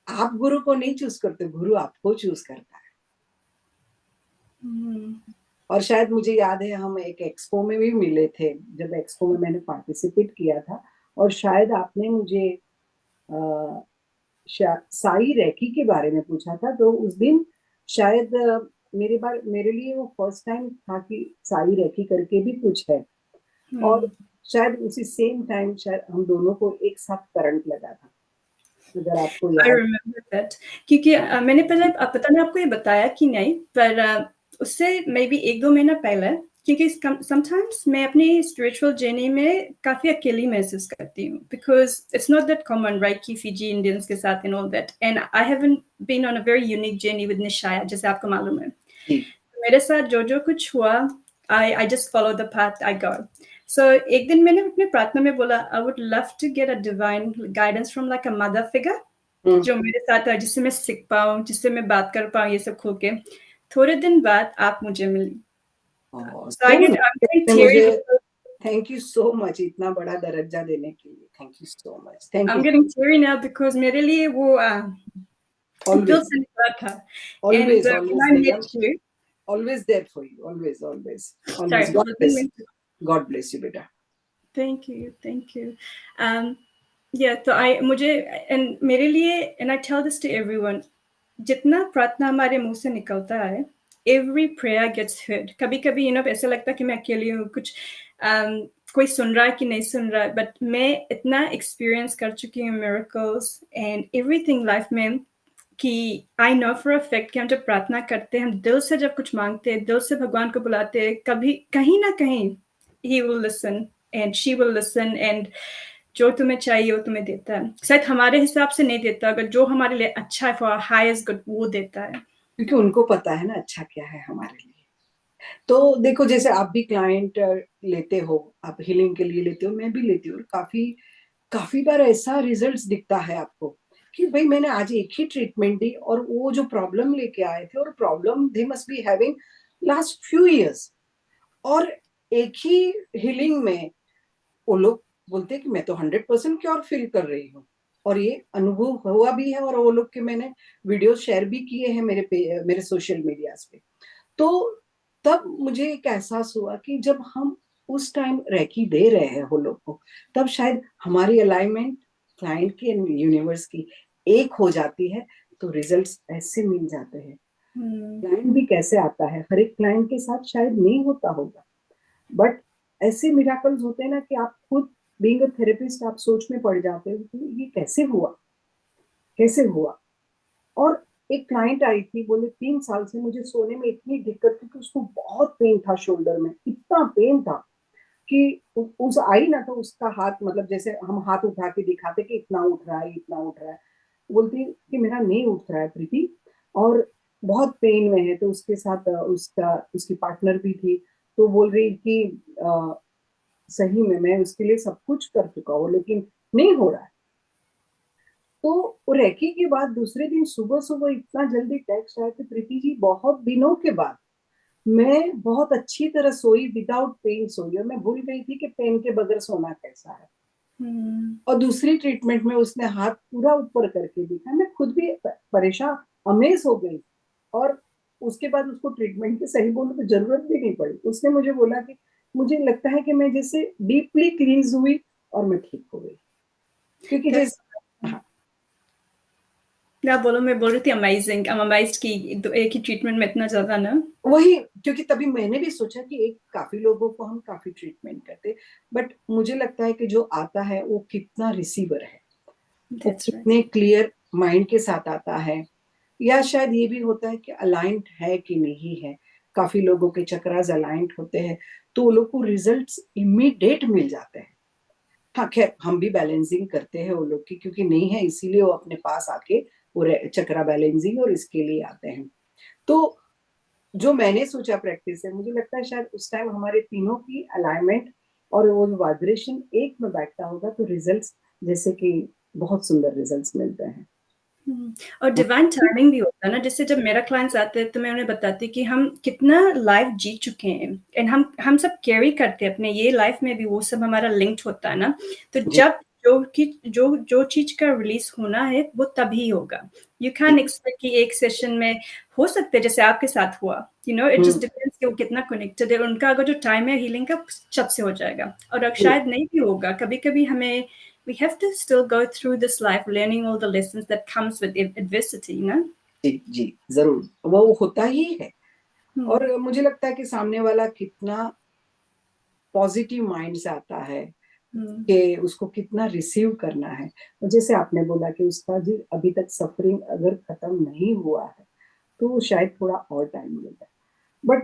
आप गुरु को नहीं चूज करते, गुरु आपको चूज करता है। और शायद मुझे याद है हम एक एक्सपो में भी मिले थे, जब एक्सपो में मैंने पार्टिसिपेट किया था, और शायद आपने मुझे साई रेकी के बारे में पूछा था। तो उस दिन शायद मेरे लिए वो फर्स्ट टाइम था कि साई रेकी करके भी कुछ है, और शायद उसी सेम टाइम शायद हम दोनों को एक साथ करंट लगा था, अगर आपको आई याद। रिमेम्बर दैट, क्योंकि मैंने पहले पता नहीं आपको ये बताया कि नहीं, पर उससे मे बी 1-2 महीना पहले, क्योंकि समटाइम्स मैं अपनी स्पिरिचुअल जर्नी में काफ़ी अकेली महसूस करती हूँ, because it's not that common right कि फिजी इंडियंस के साथ and all that, and I haven't been on a very unique journey with Nishaya, जैसे आपको मालूम है। जी मेरे साथ जो कुछ हुआ, I just follow the path I got. So एक दिन मैंने अपने प्रार्थना में बोला, I would love to get a divine guidance from like a mother figure, जो मेरे साथ है, जिससे मैं सीख पाऊँ, जिससे मैं बात कर पाऊँ ये सब खुल के। थोड़े दिन बाद आप मुझे मिली। So so I'm getting teary मुझे because thank you so much इतना बड़ा दरज्जा देने के लिए, thank you so much, thank I'm you. getting teary now because मेरे लिए वो दिल ऑलवेज से निकला था। And always when always I बेटा, met you, always there for you, always always always. sorry, wasn't meant to. God bless you बेटा। Thank you, thank you. Yeah, तो मुझे and मेरे लिए, and I tell this to everyone, जितना प्रार्थना हमारे मुंह से निकलता है, every prayer gets heard. कभी-कभी ऐसा लगता है कि मैं अकेली हूँ, कुछ कोई सुन रहा है कि नहीं सुन रहा है, बट मैं इतना एक्सपीरियंस कर चुकी हूँ miracles and everything लाइफ में, कि I know for a fact कि हम जब प्रार्थना करते हैं, हम दिल से जब कुछ मांगते हैं, दिल से भगवान को बुलाते हैं, कभी कहीं ना कहीं he will listen and she will listen, and जो तुम्हें चाहिए वो तुम्हें देता है। शायद हमारे हिसाब से नहीं देता, अगर जो हमारे लिए अच्छा है फॉर हाईएस्ट गुड वो देता है। क्योंकि उनको पता है ना अच्छा क्या है हमारे लिए। तो देखो जैसे आप भी क्लाइंट लेते हो, आप हीलिंग के लिए लेते हो, मैं भी लेती हूँ, काफी काफी बार ऐसा रिजल्ट्स दिखता है आपको कि भाई मैंने आज एक ही ट्रीटमेंट दी और वो जो प्रॉब्लम लेके आए थे, और problem they must be having last few years, और एक ही हीलिंग में वो लोग बोलते हैं कि मैं तो 100% क्योर फील कर रही हूँ। और ये अनुभव हुआ भी है, और वो लोग के मैंने वीडियो शेयर भी किए हैं मेरे सोशल मीडियाज पे। तो तब मुझे एक एहसास हुआ कि जब हम उस टाइम रेकी दे रहे हैं वो लोग को, तब शायद हमारी अलाइनमेंट क्लाइंट की एंड यूनिवर्स की एक हो जाती है, तो रिजल्ट्स ऐसे मिल जाते हैं। क्लाइंट भी कैसे आता है, हर एक क्लाइंट के साथ शायद नहीं होता होगा, बट ऐसे मिराकल्स होते हैं ना कि आप खुद बीइंग अ थेरेपिस्ट आप सोच में पड़ जाते हो कि ये कैसे हुआ, कैसे हुआ। और एक क्लाइंट आई थी, बोले 3 साल से मुझे सोने में इतनी दिक्कत थी कि उसको बहुत पेन था, शोल्डर में इतना पेन था कि उस आई ना, तो उसका हाथ मतलब जैसे हम हाथ उठा के दिखाते कि इतना उठ रहा है, इतना उठ रहा है, बोलती कि मेरा नहीं उठ रहा है प्रीति, और बहुत पेन में है। तो उसके साथ उसकी पार्टनर भी थी, तो बोल रही कि सही में मैं उसके लिए सब कुछ कर चुका हूँ लेकिन नहीं हो रहा है। तो रेकी के बाद दूसरे दिन सुबह सुबह इतना जल्दी टेक्स्ट आया कि प्रीति जी बहुत दिनों के बाद मैं बहुत अच्छी तरह सोई, विदाउट पेन सोई, और मैं भूल गई थी कि पेन के बगैर सोना कैसा है। और दूसरी ट्रीटमेंट में उसने हाथ पूरा ऊपर करके दिखा, मैं खुद भी परेशान, अमेज हो गई। और उसके बाद उसको ट्रीटमेंट की सही बोलूं तो जरूरत भी नहीं पड़ी। उसने मुझे बोला कि मुझे लगता है कि मैं जैसे डीपली क्लींस हुई और मैं ठीक हो गई, क्योंकि जैसे हाँ, क्या बोलो, मैं बोल रही थी अमेजिंग, आई एम अमेज्ड कि एक ही ट्रीटमेंट में इतना ज्यादा ना। वही, क्योंकि तभी मैंने भी सोचा कि एक काफी लोगों को हम काफी ट्रीटमेंट करते, बट मुझे लगता है कि जो आता है वो कितना रिसीवर है, वो दैट्स राइट। कितने क्लियर माइंड के साथ आता है, या शायद ये भी होता है कि अलाइंड है कि नहीं है। काफी लोगों के चक्रास अलाइंड होते हैं, तो वो लोग को रिजल्ट्स इमीडिएट मिल जाते हैं। हाँ खैर हम भी बैलेंसिंग करते हैं वो लोग की, क्योंकि नहीं है इसीलिए वो अपने पास आके पूरे चक्रा बैलेंसिंग और इसके लिए आते हैं। तो जो मैंने सोचा प्रैक्टिस है, मुझे लगता है शायद उस टाइम हमारे तीनों की अलाइनमेंट और वो वाइब्रेशन एक में बैठता होगा, तो रिजल्ट्स जैसे कि बहुत सुंदर रिजल्ट्स मिलते हैं। और डिवाइन टाइमिंग भी होता है ना, जैसे जब मेरा क्लाइंट्स आते हैं तो मैं उन्हें बताती हूँ कि हम कितना लाइफ जी चुके हैं, एंड हम सब कैरी करते हैं अपने ये लाइफ में भी, वो सब हमारा लिंक्ड होता है ना। तो जी जब जो चीज का रिलीज होना है वो तभी होगा। यू कैन जी एक्सपेक्ट कि एक सेशन में हो सकते हैं जैसे आपके साथ हुआ, इट जस्ट डिपेंड्स कि वो कितना कनेक्टेड है, उनका अगर जो टाइम है हीलिंग का चट से हो जाएगा, और अब जी शायद नहीं भी होगा। कभी कभी हमें we have to still go through this life learning all the lessons that comes with adversity, you know? जी जी जरूर वो होता ही है। और मुझे लगता है कि सामने वाला कितना पॉजिटिव माइंड से आता है कि उसको कितना रिसीव करना है। और जैसे आपने बोला कि उसका जो अभी तक सफरिंग अगर खत्म नहीं हुआ है तो शायद थोड़ा और टाइम लगेगा, बट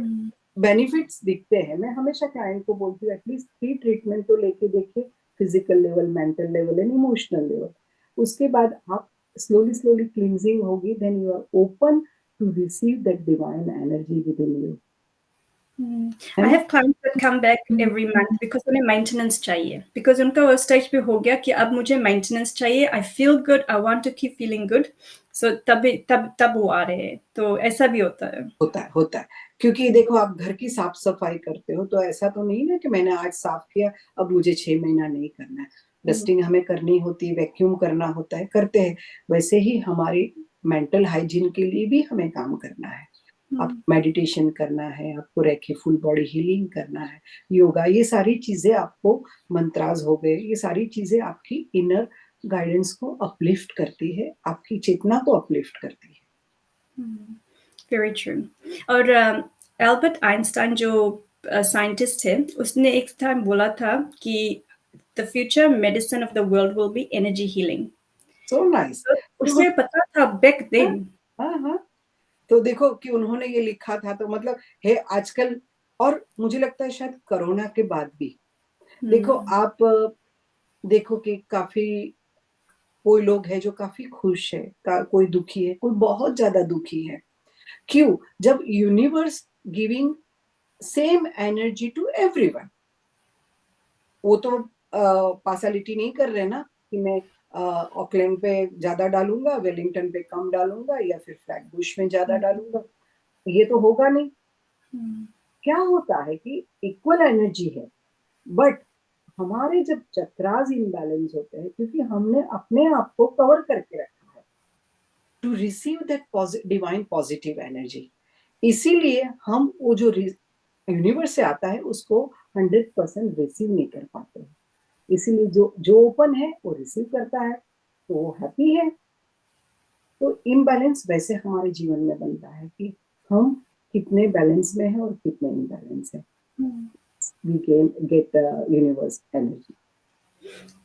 बेनिफिट्स दिखते हैं। मैं हमेशा क्लाइंट को बोलती हूँ एटलीस्ट 3 ट्रीटमेंट तो लेके देखिए, physical level, mental level and emotional level. उसके बाद आप स्लोली स्लोली क्लींजिंग होगी, then you are open to receive that divine energy within you, है I ना? have clients that come back every month because उन्हें मेंटेनेंस चाहिए, बिकॉज उनका वो स्टेज पे हो गया कि अब मुझे मेंटेनेंस चाहिए, I feel good, I want to keep feeling good, so तब वो आ रहे हैं, तो ऐसा भी होता है। होता है। क्योंकि देखो आप घर की साफ-सफाई करते हो तो ऐसा तो नहीं ना कि मैंने आज साफ किया, अब मुझे 6 महीना नहीं करना है। डस्टिंग हमें करनी होती है, वैक्यूम करना होता है, करते हैं। वैसे ही हमारी मेंटल हाइजीन के लिए भी हमें काम करना है। आपको मेडिटेशन करना है, आपको रेकी फुल बॉडी हीलिंग करना है, योगा, ये सारी चीज़ें आपको, मंत्रास हो गए, ये सारी चीज़ें आपकी इनर गाइडेंस को अपलिफ्ट करती है, आपकी चेतना को अपलिफ्ट करती है। Very true. और एल्बर्ट आइंस्टाइन जो साइंटिस्ट थे, उसने एक टाइम बोला था कि the future medicine of the world will be energy healing. So nice. तो तो उसे पता था बैक हाँ, देन। हाँ, हाँ। तो देखो कि उन्होंने ये लिखा था तो मतलब है आजकल। और मुझे लगता है शायद कोरोना के बाद भी देखो आप, देखो कि काफ़ी कोई लोग हैं जो काफ़ी खुश है, कोई दुखी है, कोई बहुत ज़्यादा दुखी है। क्यों? जब universe giving same energy to everyone, वो तो पार्शियलिटी नहीं कर रहे ना कि मैं ऑकलैंड पे ज़्यादा डालूँगा, वेलिंगटन पे कम डालूँगा या फिर फ्लैटबुश में ज़्यादा डालूँगा, ये तो होगा नहीं। क्या होता है कि इक्वल एनर्जी है, बट हमारे जब चक्रास इम्बैलेंस होते हैं क्योंकि हमने अपने आप को कवर करके रखा है to receive that divine positive energy, इसीलिए हम वो जो यूनिवर्स से आता है उसको 100% रिसीव नहीं कर पाते हैं। इसीलिए जो जो ओपन है वो रिसीव करता है, तो वो हैप्पी है। तो इम्बैलेंस वैसे हमारे जीवन में बनता है कि हम कितने बैलेंस में हैं और कितने इम्बैलेंस हैं। We can get universe energy.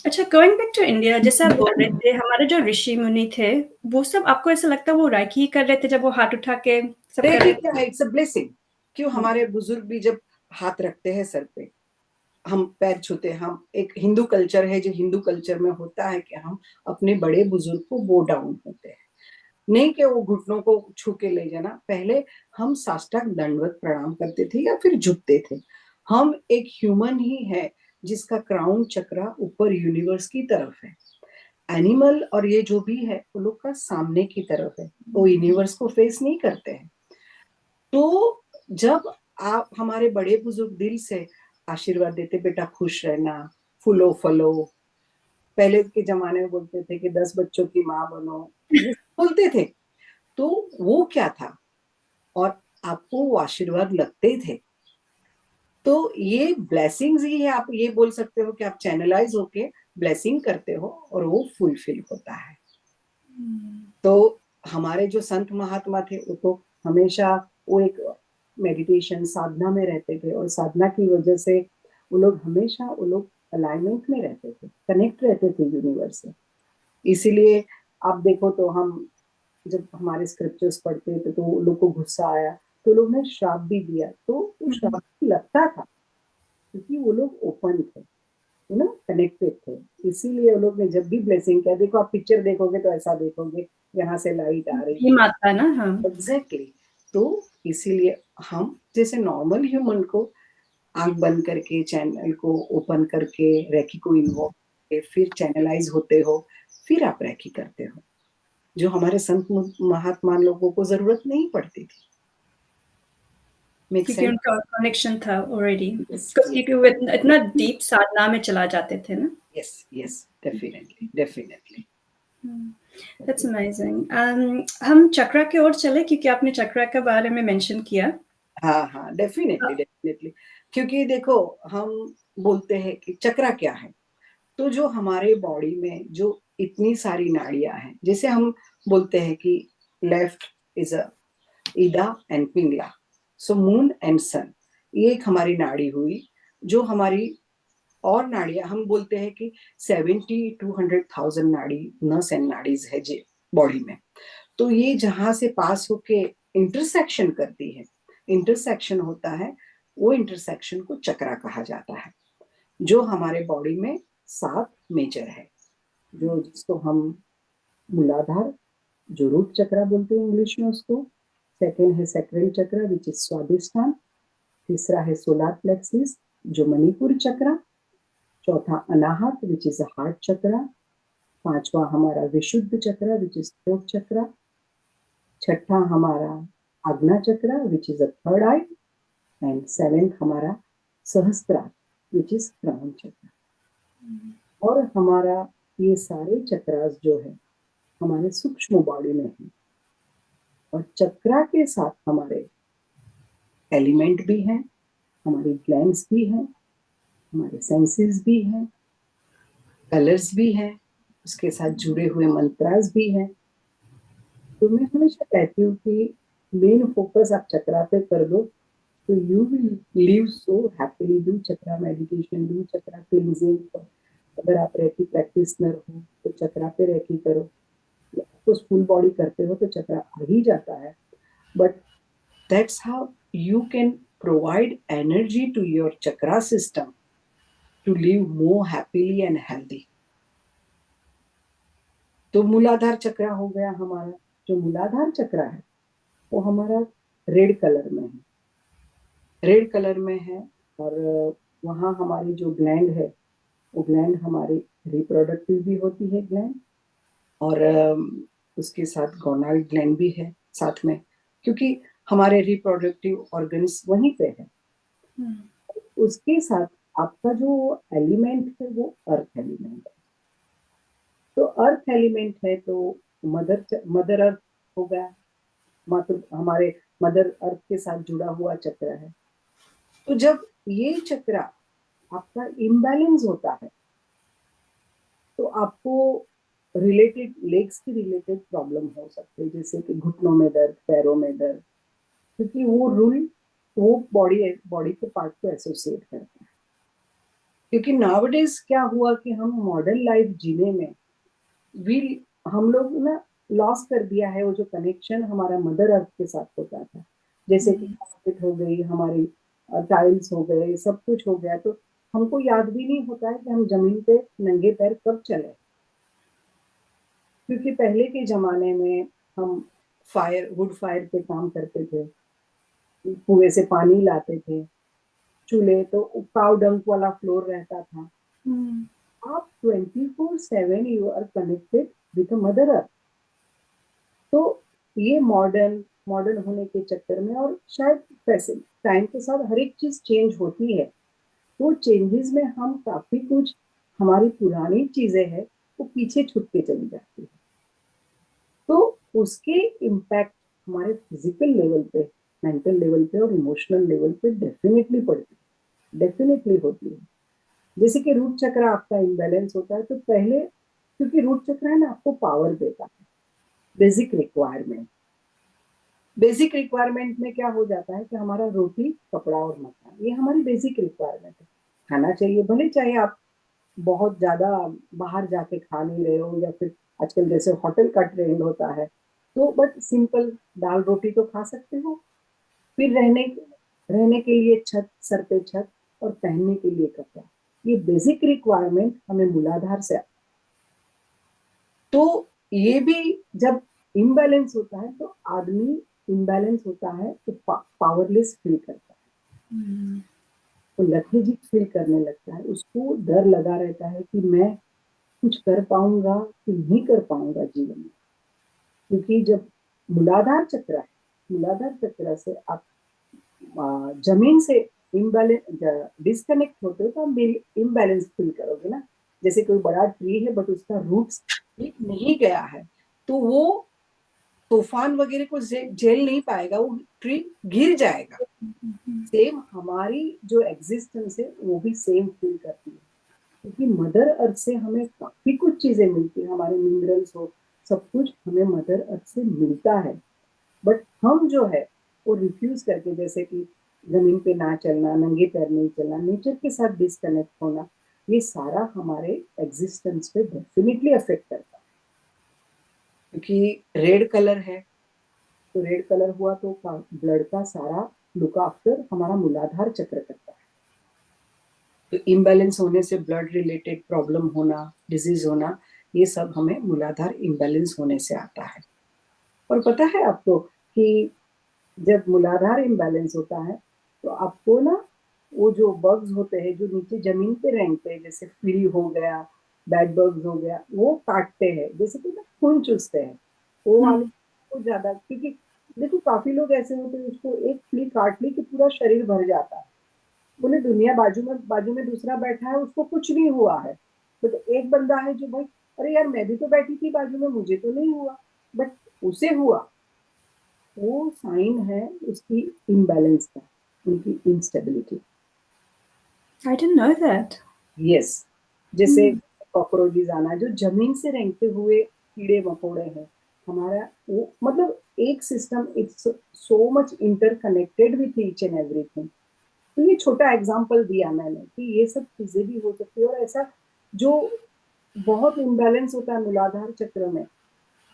अच्छा, गोइंग बैक टू इंडिया, जैसे आप बोल रहे थे हमारे जो ऋषि मुनि थे, वो सब आपको ऐसा लगता है वो राइकी ही कर रहे थे जब वो हाथ उठा के सब कर देखिए रहे क्या है, इट्स अ ब्लेसिंग। क्यों थे? हमारे बुजुर्ग भी जब हाथ रखते हैं सर पे, हम पैर छूते हैं, हम एक हिंदू कल्चर है, जो हिंदू कल्चर में होता है कि हम अपने बड़े बुजुर्ग को बो डाउन होते हैं, नहीं कि वो घुटनों को छू के ले जाना। पहले हम साष्टांग दंडवत प्रणाम करते थे या फिर झुकते थे। हम एक ह्यूमन ही है जिसका क्राउन चक्रा ऊपर यूनिवर्स की तरफ है। एनिमल और ये जो भी है वो लोग का सामने की तरफ है, वो यूनिवर्स को फेस नहीं करते हैं। तो जब आप, हमारे बड़े बुजुर्ग दिल से आशीर्वाद देते, बेटा खुश रहना, फूलो फलो, पहले के जमाने में बोलते थे कि 10 बच्चों की माँ बनो, ये बोलते थे। तो वो क्या था, और आपको वो आशीर्वाद लगते थे। तो ये ब्लेसिंग्स ही है, आप ये बोल सकते हो कि आप चैनलाइज होके ब्लेसिंग करते हो और वो फुलफिल होता है। तो हमारे जो संत महात्मा थे वो तो हमेशा वो एक मेडिटेशन साधना में रहते थे, और साधना की वजह से वो लोग हमेशा वो लोग अलाइनमेंट में रहते थे, कनेक्ट रहते थे यूनिवर्स से। इसीलिए आप देखो तो हम जब हमारे स्क्रिप्चर्स पढ़ते थे तो वो लोग को गुस्सा आया तो लोग ने श्राप भी दिया, तो वो श्राप लगता था क्योंकि वो लोग ओपन थे, यू नो, कनेक्टेड थे। इसीलिए वो लोग ने जब भी ब्लेसिंग किया, देखो आप पिक्चर देखोगे तो ऐसा देखोगे, यहाँ से लाइट आ रही भीम आता है ना? हाँ। है, एग्जैक्टली। तो इसीलिए हम जैसे नॉर्मल ह्यूमन को आंख बंद करके चैनल को ओपन करके रेकी को इन्वॉल्व करके फिर चैनलाइज होते हो, फिर आप रेकी करते हो, जो हमारे संत महात्मा लोगों को जरूरत नहीं पड़ती थी। मेक क्योंकि सेंस? उनका कनेक्शन था ऑलरेडी, यस, क्योंकि वो इतना डीप साधना में चला जाते थे ना। Yes, yes, definitely, definitely. That's amazing. हम चक्रा की ओर चले, क्योंकि आपने चक्रा के बारे में मेंशन किया। हाँ, हाँ, डेफिनेटली, डेफिनेटली। क्योंकि देखो हम बोलते हैं कि चक्रा क्या है, तो जो हमारे बॉडी में जो इतनी सारी नाड़ियां हैं, जैसे हम बोलते हैं कि left is a Ida and Pingala, so moon and sun, ये एक हमारी नाड़ी हुई, जो हमारी और नाड़ियां, हम बोलते हैं कि 70-100,000 नाड़ी, नस एंड नाड़ीज है जी बॉडी में। तो ये जहां से पास होके इंटरसेक्शन करती है, इंटरसेक्शन होता है, वो इंटरसेक्शन को चक्रा कहा जाता है, जो हमारे बॉडी में 7 मेजर है, जो जिसको हम मूलाधार, जो रूट चक्रा बोलते हैं इंग्लिश में उसको, सेकेंड है सैक्रल चक्र विच इज स्वादिष्ठान, तीसरा है सोलार प्लेक्सिस जो मणिपुर चक्रा, चौथा अनाहत विच इज हार्ट चक्रा, पांचवा हमारा विशुद्ध चक्र विच इज थ्रोट चक्रा, छठा हमारा आज्ञा चक्र which is a third I, and seventh हमारा सहस्त्रार विच इज क्राउन चक्र। और हमारा ये सारे चक्रास जो है हमारे सूक्ष्म बॉडी में है, और चक्रा के साथ हमारे एलिमेंट भी हैं, हमारी ग्लैंड्स भी हैं, हमारे सेंसेस भी हैं, कलर्स भी हैं, उसके साथ जुड़े हुए मंत्रास भी हैं। तो मैं हमेशा कहती हूँ कि मेन फोकस आप चक्रा पे कर दो, तो you will live so happily. Do chakra meditation, do chakra cleansing. अगर आप रेकी प्रैक्टिशनर हो तो चक्रा पे रेकी करो, तो फुल बॉडी करते हो तो चक्रा आ ही जाता है। But that's how you can provide energy to your chakra system to live more happily and healthy. तो मूलाधार चक्र हो गया हमारा। जो मूलाधार चक्र है वो हमारा रेड कलर में है, रेड कलर में है। और वहाँ हमारी जो ग्लैंड है, वो ग्लैंड हमारी रिप्रोडक्टिव भी होती है ग्लैंड, और उसके साथ गोनाल ग्लैंड भी है साथ में, क्योंकि हमारे रिप्रोडक्टिव ऑर्गन्स वहीं पे है। उसके साथ आपका जो एलिमेंट है वो अर्थ एलिमेंट है। तो अर्थ एलिमेंट है तो मदर अर्थ हो गया, मातृ हमारे मदर अर्थ के साथ जुड़ा हुआ चक्र है। तो जब ये चक्र आपका इम्बैलेंस होता है तो आपको रिलेटेड लेग्स की रिलेटेड प्रॉब्लम हो सकती है, जैसे कि घुटनों में दर्द, पैरों में दर्द, क्योंकि वो बॉडी बॉडी के पार्ट को एसोसिएट करता है। क्योंकि नाउअडेज क्या हुआ कि हम मॉडर्न लाइफ जीने में वी हम लोग ना लॉस कर दिया है वो जो कनेक्शन हमारा मदर अर्थ के साथ होता था। जैसे कि कार्पेट हो गई, हमारी टाइल्स हो गए, सब कुछ हो गया, तो हमको याद भी नहीं होता है कि हम जमीन पे नंगे पैर कब चले। क्योंकि पहले के जमाने में हम वुड फायर पे काम करते थे, कुएं से पानी लाते थे, चूल्हे तो काव डंक वाला फ्लोर रहता था। आप 24/7 you are connected with mother earth. तो ये मॉडर्न मॉडर्न होने के चक्कर में, और शायद पैसे टाइम के साथ हर एक चीज चेंज होती है, वो चेंजेस में हम काफी कुछ हमारी पुरानी चीजें हैं वो पीछे छूट के चली जाती है। तो उसके इम्पैक्ट हमारे फिजिकल लेवल पे, मेंटल लेवल पे और इमोशनल लेवल पे डेफिनेटली पड़ती है, डेफिनेटली होती है। जैसे कि रूट चक्र आपका इम्बैलेंस होता है तो पहले, क्योंकि रूट चक्र है ना आपको पावर देता है, बेसिक रिक्वायरमेंट। बेसिक रिक्वायरमेंट में क्या हो जाता है कि हमारा रोटी, कपड़ा और मकान, ये हमारी बेसिक रिक्वायरमेंट है। खाना चाहिए, भले चाहे आप बहुत ज्यादा बाहर जाके खा नहीं रहे हो, या फिर आजकल जैसे होटल का ट्रेंड होता है, तो बट सिंपल दाल रोटी तो खा सकते हो। फिर रहने के लिए छत, सर पे छत, और पहनने के लिए कपड़ा, ये बेसिक रिक्वायरमेंट हमें मूलाधार से। तो ये भी जब इम्बैलेंस होता है तो आदमी इम्बैलेंस होता है तो पावरलेस फील करता है, तो लेथेजिक फील करने लगता है, उसको डर लगा रहता है कि मैं कुछ कर पाऊंगा कि नहीं कर पाऊंगा जीवन में। क्योंकि जब मूलाधार चक्र है, मूलाधार चक्र से आप जमीन से इम्बैलेंस डिस्कनेक्ट होते हो तो आप इम्बैलेंस फील करोगे ना। जैसे कोई बड़ा ट्री है बट उसका रूट्स ठीक नहीं गया है, तो वो तूफान वगैरह को झेल नहीं पाएगा, वो ट्री गिर जाएगा। सेम हमारी जो एग्जिस्टेंस है वो भी सेम फील करती है, क्योंकि मदर अर्थ से हमें काफी कुछ चीजें मिलती है, हमारे मिनरल्स हो, सब कुछ हमें मदर अर्थ से मिलता है। बट हम जो है वो रिफ्यूज करके, जैसे कि जमीन पे ना चलना, नंगे पैर नहीं चलना, नेचर के साथ डिस्कनेक्ट होना, ये सारा हमारे एग्जिस्टेंस पे डेफिनेटली अफेक्ट करता है। क्योंकि रेड कलर है, तो रेड कलर हुआ तो ब्लड का सारा लुक आफ्टर हमारा मूलाधार चक्र करता है। तो इम्बैलेंस होने से ब्लड रिलेटेड प्रॉब्लम होना, डिजीज होना, ये सब हमें मूलाधार इम्बैलेंस होने से आता है। और पता है आपको कि जब मूलाधार इम्बैलेंस होता है तो आपको ना वो जो बग्स होते हैं जो नीचे जमीन पे रेंगते हैं, जैसे फ्ली हो गया, बैड बग्स हो गया, वो काटते हैं, जैसे कि ना खून चूसते हैं, वो वाले को ज्यादा। क्योंकि देखो काफी लोग ऐसे होते हैं उसको एक फ्ली काट ली कि पूरा शरीर भर जाता है, बोले दुनिया बाजू में दूसरा बैठा है उसको कुछ नहीं हुआ है, बट एक बंदा है जो भाई अरे यार मैं भी तो बैठी थी बाजू में, मुझे तो नहीं हुआ, बट उसे हुआ। वो साइन है उसकी इम्बैलेंस का, उनकी instability. I didn't know that. Yes, जैसे कॉकरोचेस आना, जो जमीन से रेंगते हुए कीड़े मकोड़े हैं, हमारा वो मतलब एक system, it's so much interconnected with each and everything. तो ये छोटा एग्जांपल दिया मैंने कि ये सब चीजें भी हो सकती है। और ऐसा जो बहुत इम्बैलेंस होता है मूलाधार चक्र में,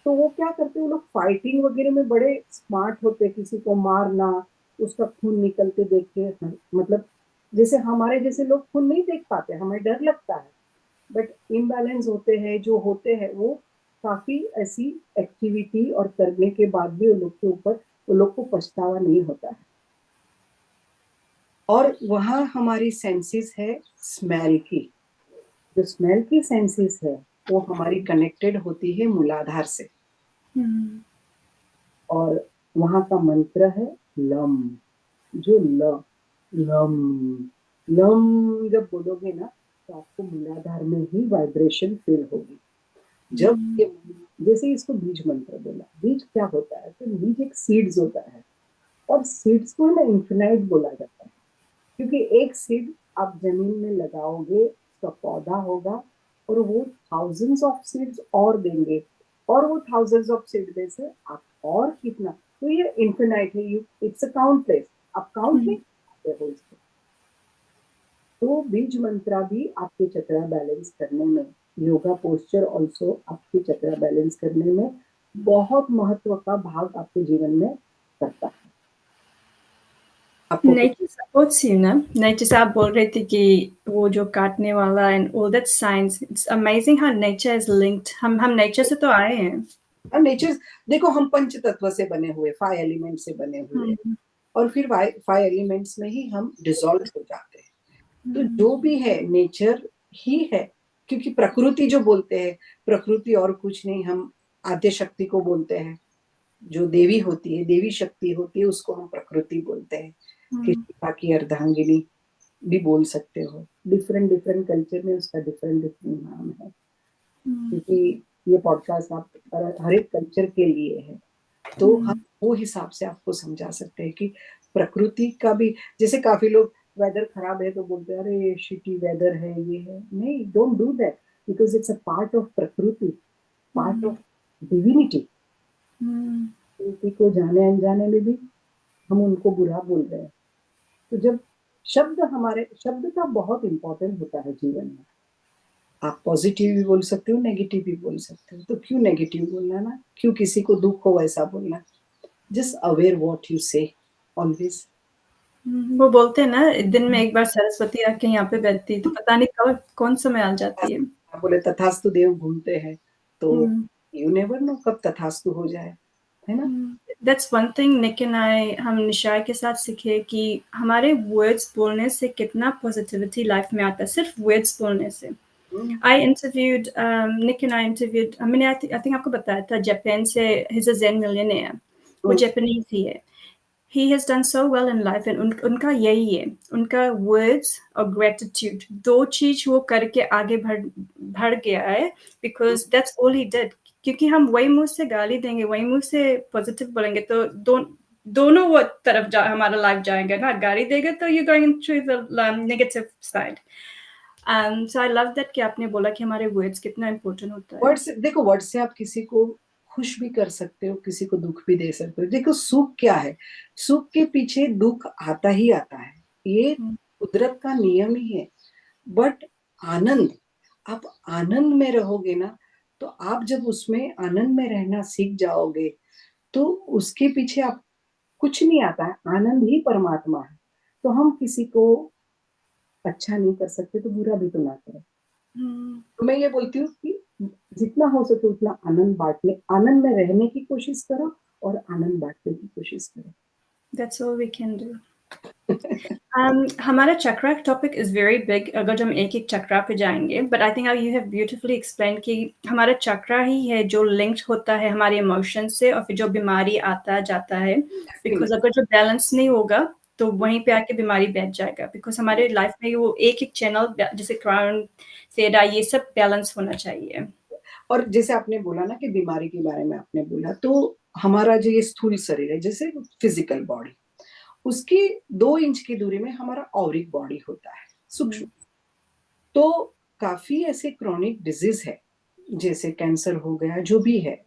तो वो क्या करते हैं, वो लोग फाइटिंग वगैरह में बड़े स्मार्ट होते हैं, किसी को मारना, उसका खून निकलते देख के, मतलब जैसे हमारे जैसे लोग खून नहीं देख पाते, हमें डर लगता है, बट इम्बैलेंस होते हैं जो होते हैं वो काफी ऐसी एक्टिविटी और करने के बाद भी वो लोग के ऊपर, वो लोग को पछतावा नहीं होता है। और वहाँ हमारी सेंसेस है स्मेल की, जो स्मेल की सेंसेस है वो हमारी कनेक्टेड होती है मूलाधार से। और वहां का मंत्र है लम, जो लम लम जब बोलोगे ना तो आपको मूलाधार में ही वाइब्रेशन फील होगी। जब ये जैसे इसको बीज मंत्र बोला, बीज क्या होता है, तो बीज एक सीड्स होता है, और सीड्स को ना इन्फिनाइट बोला जाता है, क्योंकि एक सीड आप जमीन में लगाओगे उसका पौधा होगा, और वो थाउजेंड्स ऑफ सीड्स और देंगे, और वो थाउजेंड्स ऑफ सीड में से आप और कितना, तो ये इन्फिनाइट है, यू इट्स अ काउंटलेस, आप काउंट नहीं करते हो इसको। तो बीज मंत्रा भी आपके चक्रा बैलेंस करने में, योगा पोस्चर ऑल्सो आपके चक्रा बैलेंस करने में बहुत महत्व का भाग आपके जीवन में करता है। आपको नेचर सपोर्ट्स यू ना, नेचर से आप बोल रहे थे कि वो जो काटने वाला and all that science, it's amazing how nature is linked. हम नेचर से तो आए हैं। नेचर, देखो हम पंच तत्व से बने हुए, 5 एलिमेंट से बने हुए, और फिर 5 एलिमेंट्स में ही हम डिसॉल्व हो जाते हैं। तो जो भी है नेचर ही है, क्योंकि प्रकृति जो बोलते हैं, प्रकृति और कुछ नहीं, हम आद्य शक्ति को बोलते हैं, जो देवी होती है, देवी शक्ति होती है, उसको हम प्रकृति बोलते हैं। किसी की अर्धांगिनी भी बोल सकते हो, डिफरेंट डिफरेंट कल्चर में उसका डिफरेंट डिफरेंट नाम है, क्योंकि ये पॉडकास्ट आप हर एक कल्चर के लिए है, तो हम वो हिसाब से आपको समझा सकते हैं कि प्रकृति का भी, जैसे काफी लोग वेदर खराब है तो बोलते हैं अरे शिटी वेदर है, ये है, नहीं, don't do that, because it's a part of प्रकृति, पार्ट ऑफ डिविनिटी। प्रकृति को जाने अनजाने में भी हम उनको बुरा बोल रहे हैं। तो जब शब्द, हमारे शब्द का बहुत इंपॉर्टेंट होता है जीवन में, आप पॉजिटिव भी बोल सकते हो, नेगेटिव भी बोल सकते हो, तो क्यों नेगेटिव बोलना ना, क्यों किसी को दुख हो वैसा बोलना, जस्ट अवेयर व्हाट यू से ऑलवेज। वो बोलते हैं ना, दिन में एक बार सरस्वती आके यहाँ पे बैठती है तो पता नहीं कब कौन समय आ जाती है। बोले तथास्तु देव घूमते हैं, तो यू नेवर नो कब तथास्तु हो जाए, है ना। That's one thing Nick and I, हम निशा के साथ सीखे कि हमारे वर्ड्स बोलने से कितना पॉजिटिविटी लाइफ में आता है, सिर्फ वर्ड्स बोलने से। I interviewed Nick and I interviewed, I mean, I think आपको बताया था, जापान से, he's a Zen millionaire, वो जापानीज ही है। He has done so well in life and उनका यही है, उनका words और gratitude, दो चीज वो करके आगे बढ़ गया है, because that's all he did। क्योंकि हम वही मुंह से गाली देंगे, वही मुंह से पॉजिटिव बोलेंगे, तो दोनों वो तरफ हमारा लाइफ जाएगा ना, गाली देगा तो you're going through the negative side। So I love that कि आपने बोला कि हमारे words कितना important होता है। वर्ड से, देखो वर्ड से आप किसी को खुश भी कर सकते हो, किसी को दुख भी दे सकते हो। देखो सुख क्या है, सुख के पीछे दुख आता ही आता है, ये हुँ, कुदरत का नियम ही है। बट आनंद, आप आनंद में रहोगे ना, तो आप जब उसमें आनंद में रहना सीख जाओगे, तो उसके पीछे आप कुछ नहीं आता है, आनंद ही परमात्मा है। तो हम किसी को अच्छा नहीं कर सकते तो बुरा भी तो ना करें। हुँ। तो मैं ये बोलती हूँ कि जितना हो सके उतना आनंद में रहने की कोशिश करो और आनंद बाँटने की कोशिश करो। That's all we can do. हमारा chakra topic is very big अगर जो हम एक-एक चक्रा पे जाएँगे, but I think you have beautifully explained कि हमारा चक्रा ही है जो लिंक्ड होता है हमारे इमोशंस से और फिर जो बीमारी आता जाता है। बिकॉज़ अगर जो बैलेंस नहीं होगा, तो वहीं पे आके बीमारी बैठ जाएगा। बिकॉज़ हमारे लाइफ में वो एक-एक चैनल जैसे क्राउन, सेरा ये सब बैलेंस होना चाहिए। और जैसे आपने बोला ना कि बीमारी के बारे में आपने बोला, तो हमारा जो ये स्थूल शरीर है, जैसे फिज़िकल बॉडी, उसकी 2 इंच की दूरी में हमारा ऑरिक बॉडी होता है, सूक्ष्म। हुँ, तो काफ़ी ऐसे क्रोनिक डिज़ीज़ है, जैसे कैंसर हो गया, जो भी है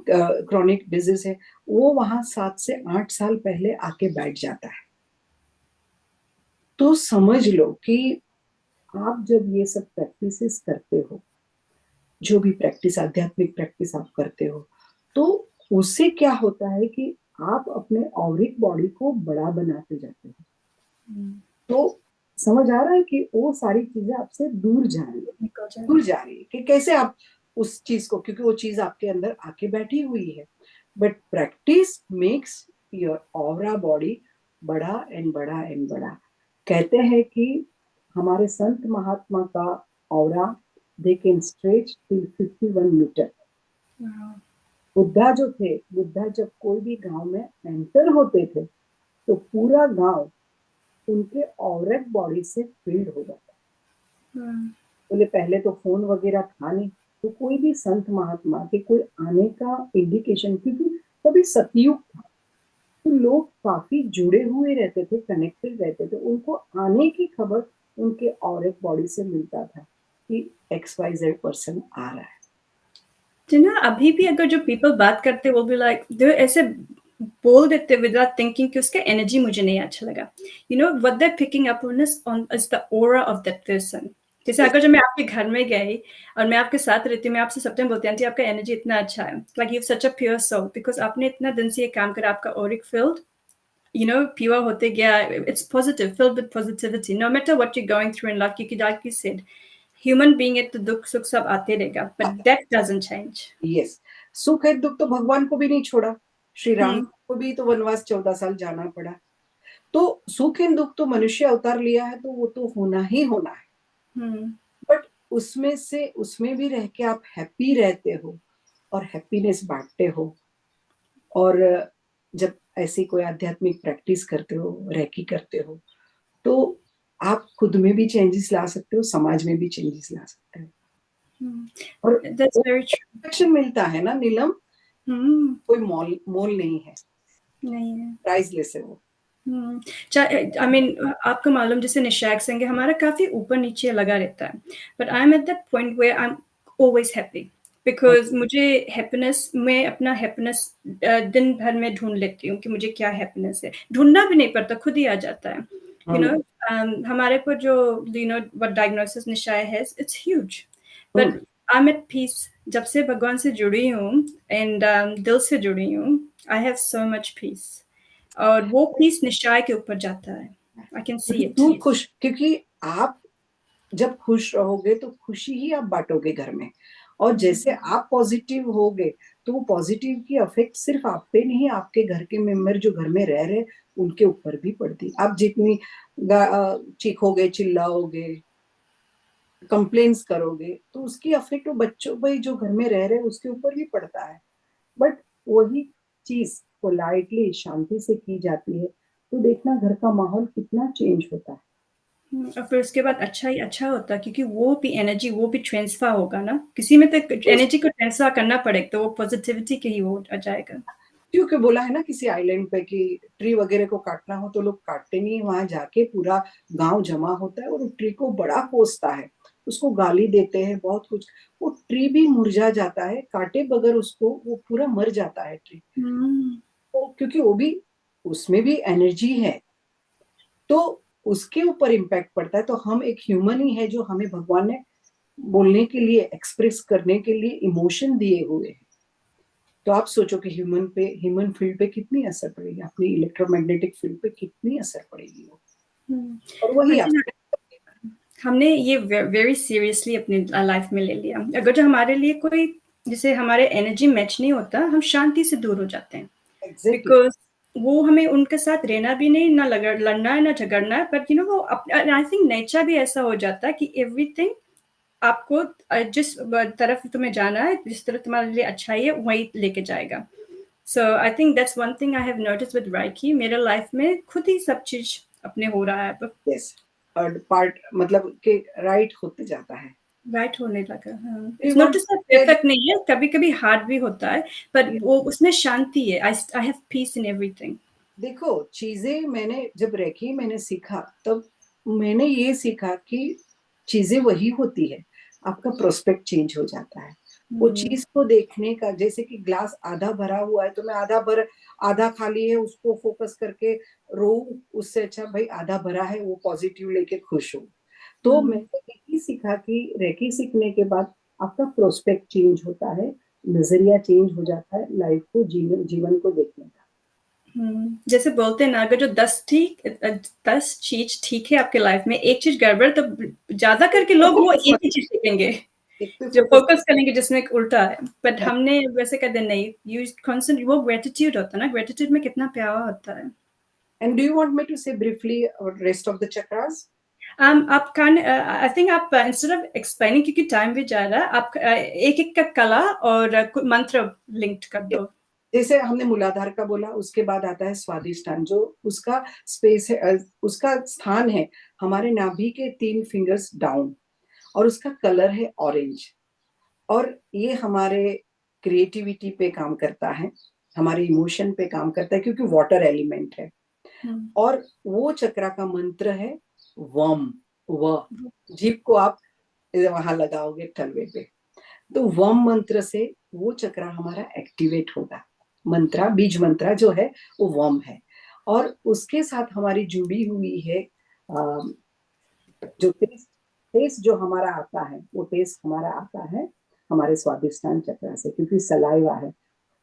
क्रोनिक डिज़ीज़ है, वो वहाँ 7 से 8 साल पहले आके बैठ जाता है। तो समझ लो कि आप जब ये सब प्रैक्टिसेस करते हो, जो भी प्रैक्टिस आध्यात्मिक प्रैक्टिस आप करते हो, तो उससे क्या होता है कि आप अपने ऑरिक बॉडी को बड़ा बनाते जाते हो। हुँ, तो समझ आ रहा है कि वो सारी चीज़ें आपसे दूर जा रही है, निकल जाएगा। दूर जा रही है कि कैसे आप उस चीज़ को, क्योंकि वो चीज़ आपके अंदर आके बैठी हुई है। But practice makes your aura body बड़ा एंड बड़ा एंड बड़ा। कहते हैं कि हमारे संत महात्मा का aura they can stretch till 51 metre. Wow! Buddha जब कोई भी गाँव में एंटर होते थे, तो पूरा गाँव उनके औरत बॉडी से फील्ड हो जाता। हुँ, बोले पहले तो फ़ोन वगैरह था नहीं, तो कोई भी संत महात्मा के कोई आने का इंडिकेशन, क्योंकि तभी सतयुग था, तो लोग काफ़ी जुड़े हुए रहते थे, कनेक्टेड रहते थे, उनको आने की खबर उनके औरत बॉडी से मिलता था कि एक्स वाई ज़ेड पर्सन आ रहा है। तो ना अभी भी अगर जो पीपल बात करते हैं वो भी लाइक दे ऐसे बोल देते विदाउट थिंकिंग कि उसका एनर्जी मुझे नहीं अच्छा लगा। You know what they are picking up on is the aura of that person. जैसे यस, अगर जब मैं आपके घर में गई और मैं आपके साथ रहती हूँ, मैं आपसे सब टाइम बोलती हूँ, आंटी आपका एनर्जी इतना अच्छा है। Like you have such a pure soul because आपने इतना दिन से ये काम करा, आपका auric field you know pure होते गया। It's positive, filled with positivity no matter what you going through in life क्योंकि like you said human being है तो दुःख सुख सब आते रहेगा, but that doesn't change. Yes. सुख है दुःख तो भगवान को भी नहीं छोड़ा, श्री राम हुँ, को भी तो वनवास 14 साल जाना पड़ा। तो सुख एंड दुःख तो मनुष्य अवतार लिया है, तो वो तो होना ही होना है। हुँ, बट उसमें भी रह के आप हैप्पी रहते हो और हैप्पीनेस बाँटते हो। और जब ऐसी कोई आध्यात्मिक प्रैक्टिस करते हो, रेकी करते हो, तो आप खुद में भी चेंजेस ला सकते हो, समाज में भी चेंजेस ला सकते हो। हुँ, और दैट्स वो वेरी ट्रू। सैटिस्फैक्शन मिलता है ना नीलम, हुँ, कोई मोल मोल नहीं है, नहीं है। प्राइसलेस है वो। हुँ, आई मीन आपको मालूम जैसे निशाक संग है हमारा काफ़ी ऊपर-नीचे लगा रहता है। But I am at that point where I am always happy हाँ, बिकॉज़ मुझे हैप्पीनेस मैं अपना हैप्पीनेस दिन भर में ढूँढ लेती हूँ कि मुझे क्या हैप्पीनेस है। ढूँढना भी नहीं पड़ता, खुद ही आ जाता है। यू नो हुँ, हमारे को जो you know what diagnosis Nishay has it's huge हुँ। But I am at peace जब से भगवान से जुड़ी हूँ एंड दिल से जुड़ी हूँ, I have so much peace. और वो पीस निश्चय के ऊपर जाता है। I can see it. बिल्कुल खुश, क्योंकि आप जब खुश रहोगे तो खुशी ही आप बाँटोगे घर में। और हुँ, जैसे आप पॉज़िटिव होगे, तो वो पॉज़िटिव की इफ़ेक्ट सिर्फ़ आप पे नहीं, आपके घर के मेंबर जो घर में रह रहे, उनके ऊपर भी पड़ती। आप जितनी चीखोगे, चिल्लाओगे, कंप्लेंट्स करोगे, तो उसकी इफ़ेक्ट वो बच्चों पे जो घर में रह रहे हैं, उसके ऊपर भी पड़ता है। बट वही चीज़ पोलाइटली, शांति से की जाती है, तो देखना घर का माहौल कितना चेंज होता है। और फिर उसके बाद अच्छा ही अच्छा होता है क्योंकि वो भी एनर्जी वो भी ट्रांसफ़र होगा ना। किसी में तो एनर्जी को ट्रांसफ़र करना पड़ेगा तो वो पॉज़िटिविटी के ही वो आ जाएगा। क्योंकि बोला है ना किसी आइलैंड पे कि ट्री वगैरह को काटना हो तो लोग काटते नहीं है, वहाँ जाके पूरा गाँव जमा होता है और ट्री को बड़ा कोसता है। उसको गाली देते हैं बहुत कुछ, वो ट्री भी मुरझा जाता है, काटे बगैर उसको वो पूरा मर जाता है ट्री। तो क्योंकि वो भी, उसमें भी एनर्जी है, तो उसके ऊपर इम्पैक्ट पड़ता है। तो हम एक ह्यूमन ही है, जो हमें भगवान ने बोलने के लिए, एक्सप्रेस करने के लिए इमोशन दिए हुए हैं। तो आप सोचो कि ह्यूमन फील्ड पे कितनी असर पड़ेगी, अपनी इलेक्ट्रोमैग्नेटिक फील्ड पे कितनी असर पड़ेगी वो। और वही आप, हमने ये वेरी सीरियसली अपनी लाइफ में ले लिया। अगर जो हमारे लिए कोई, जैसे हमारे एनर्जी मैच नहीं होता, हम शांति से दूर हो जाते हैं, एग्जैक्टली बिकॉज वो हमें उनके साथ रहना भी नहीं, ना लड़ना है ना झगड़ना है, बट वो आई थिंक नेचर भी ऐसा हो जाता है कि एवरीथिंग आपको जिस तरफ तुम्हें जाना है, जिस तरफ तुम्हारे लिए अच्छाई है, वही लेके जाएगा। So I think that's one thing I have notice with reiki. मेरे लाइफ में खुद ही सब चीज अपने हो रहा है, यस, पार्ट मतलब कि राइट होते जाता है। राइट होने लगा। हाँ, we it's not want to say perfect नहीं है, कभी कभी हार्ड भी होता है, पर वो उसमें शांति है। I have piece in everything. देखो, चीजें मैंने जब रेखी मैंने सीखा, तब मैंने ये सीखा कि चीजें वही होती है, आपका प्रोस्पेक्ट चेंज हो जाता है। वो चीज को देखने का, जैसे कि ग्लास आधा भरा हुआ है तो मैं आधा खाली है उसको फोकस करके रो, उससे अच्छा भाई आधा भरा है, वो पॉजिटिव लेके खुश हो। तो मैंने यही सीखा कि रेकी सीखने के बाद आपका प्रोस्पेक्ट चेंज होता है, नजरिया चेंज हो जाता है लाइफ को, जीवन को देखने का। जैसे बोलते हैं ना, अगर जो 10 चीज ठीक है आपके लाइफ में, एक चीज गड़बड़, तो ज्यादा करके लोग वो फोकस एक मत, ही चीज सीखेंगे, एक पे जो फोकस। फोकस करेंगे जिसमें एक उल्टा है। बट हमने वैसे कहते नहीं, यूज कॉन्सेंट, वो ग्रेटिट्यूड होता है ना, ग्रेटिट्यूड में कितना प्यारा होता है। And do you want me to say briefly rest of the chakras? आप कान आई थिंक आप इंस्टेड ऑफ एक्सप्लेनिंग, क्योंकि टाइम भी जा रहा है, आप एक एक का कला और मंत्र लिंक्ड कर दो। जैसे हमने मूलाधार का बोला, उसके बाद आता है स्वादिष्ठान, जो उसका स्पेस है, उसका स्थान है हमारे नाभि के 3 फिंगर्स डाउन, और उसका कलर है ऑरेंज। और ये हमारे क्रिएटिविटी पे काम करता है, हमारे इमोशन पे काम करता है, क्योंकि वाटर एलिमेंट है। और वो चक्रा का मंत्र है वम, व, जीभ को आप वहां लगाओगे तलवे पे, तो वम मंत्र से वो चक्रा हमारा एक्टिवेट होगा। मंत्रा, बीज मंत्रा जो है वो वम है। और उसके साथ हमारी जुड़ी हुई है जो टेस्ट जो हमारा आता है, वो टेस्ट हमारा आता है हमारे स्वादिष्टान चक्र से, क्योंकि सलाइवा है।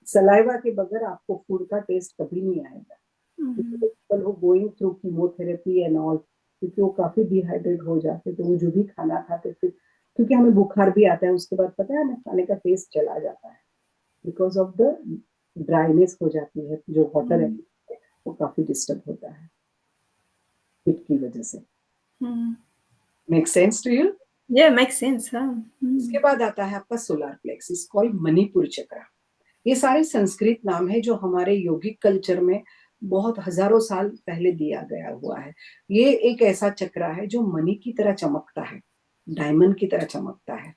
सलाइवा के बगैर आपको फूड का टेस्ट कभी नहीं आएगा। People who going through chemotherapy and all, क्योंकि वो काफी डिहाइड्रेट हो जाते, तो वो जो भी खाना खाते, फिर क्योंकि हमें बुखार भी आता है उसके बाद, पता है, हमें खाने का टेस्ट चला जाता है, बिकॉज ऑफ द ड्राइनेस हो जाती है, जो वाटर है वो काफी डिस्टर्ब होता है हीट की वजह से। Make sense to you? Yeah, makes sense, हाँ। उसके बाद आता है आपका सोलार प्लेक्सिस, कॉल्ड मणिपुर चक्र। ये सारे संस्कृत नाम है जो हमारे योगिक कल्चर में बहुत हजारों साल पहले दिया गया हुआ है। ये एक ऐसा चक्र है जो मणि की तरह चमकता है, डायमंड की तरह चमकता है।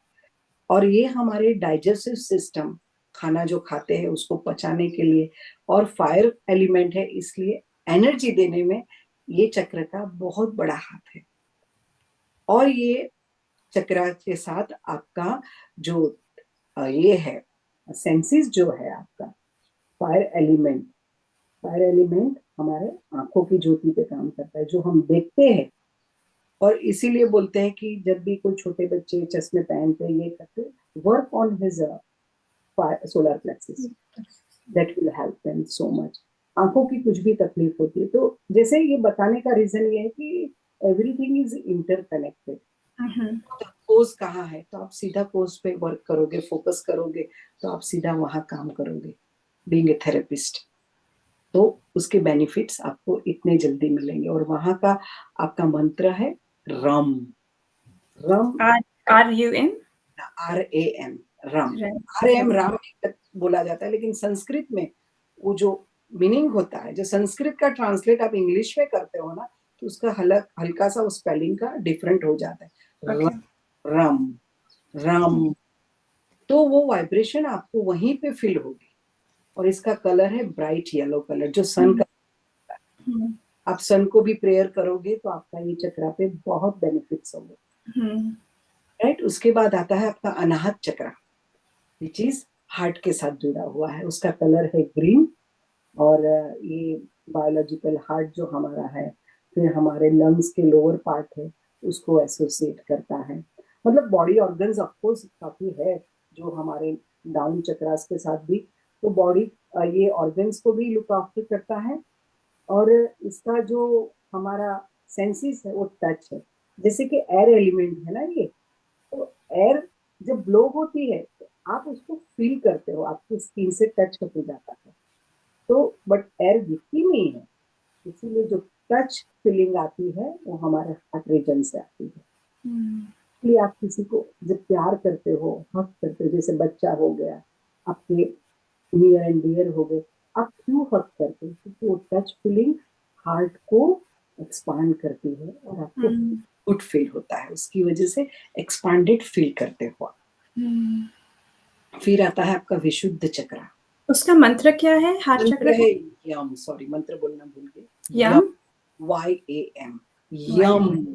और ये हमारे डाइजेस्टिव सिस्टम, खाना जो खाते हैं उसको पचाने के लिए, और फायर एलिमेंट है, इसलिए एनर्जी देने में ये चक्र का बहुत बड़ा हाथ है। और ये चक्र के साथ आपका जो ये है सेंसेस जो है आपका, फायर एलिमेंट, फायर एलिमेंट हमारे आंखों की ज्योति पे काम करता है, जो हम देखते हैं। और इसीलिए बोलते हैं कि जब भी कोई छोटे बच्चे चश्मे पहनते, ये करते, work on his solar plexus, that will help them so much. आंखों की कुछ भी तकलीफ होती है, तो जैसे ये बताने का रीजन ये है कि एवरीथिंग इज इंटरकनेक्टेड। कोज कहाँ है, तो आप सीधा कोज पे वर्क करोगे, फोकस करोगे, तो आप सीधा वहां काम करोगे बीइंग ए थेरेपिस्ट। तो उसके बेनिफिट्स आपको इतने जल्दी मिलेंगे। और वहां का आपका मंत्र है रम, रम, RUM, RAM, रम। RAM राम तक बोला जाता है, लेकिन संस्कृत में वो जो मीनिंग होता है, जो संस्कृत का ट्रांसलेट आप इंग्लिश में करते हो ना, तो उसका हल्का सा उस स्पेलिंग का डिफरेंट हो जाता है। ओके। रम, रम, तो वो वाइब्रेशन आपको वहीं पे फील होगी। और इसका कलर है ब्राइट येलो कलर, जो सन का। आप सन को भी प्रेयर करोगे तो आपका ये चक्रा पे बहुत बेनिफिट्स होंगे। राइट। उसके बाद आता है आपका अनाहत चक्र, विच इज हार्ट के साथ जुड़ा हुआ है। उसका कलर है ग्रीन, और ये बायोलॉजिकल हार्ट जो हमारा है, फिर हमारे लंग्स के लोअर पार्ट है, उसको एसोसिएट करता है। मतलब बॉडी ऑर्गन्स ऑफकोर्स काफी है जो हमारे डाउन चक्रास के साथ भी, तो बॉडी ये ऑर्गन्स को भी लुक आफ्टर करता है। और इसका जो हमारा सेंसेस है वो टच है, जैसे कि एयर एलिमेंट है ना ये, तो एयर जब ब्लो होती है तो आप उसको फील करते हो, आपकी स्किन से टच होते जाता है। तो बट एयर दिखती नहीं है, इसीलिए जो टच फीलिंग आती है वो हमारे हार्ट रीजन से आती है। इसलिए आप किसी को जब प्यार करते हो, हक करते हो, जैसे बच्चा हो गया, आपके नियर एंड डियर हो गए, आप क्यों हक करते हो? क्योंकि वो टच फीलिंग हार्ट को एक्सपांड करती है और आपको गुड फील होता है, उसकी वजह से एक्सपांडेड फील करते हो आप। फिर आता है आपका विशुद्ध चक्र। उसका मंत्र क्या है हार्ट मंत्र चक्र है का? यम, सॉरी मंत्र बोलना भूल गए। यम। यम, YAM, वाई। यम।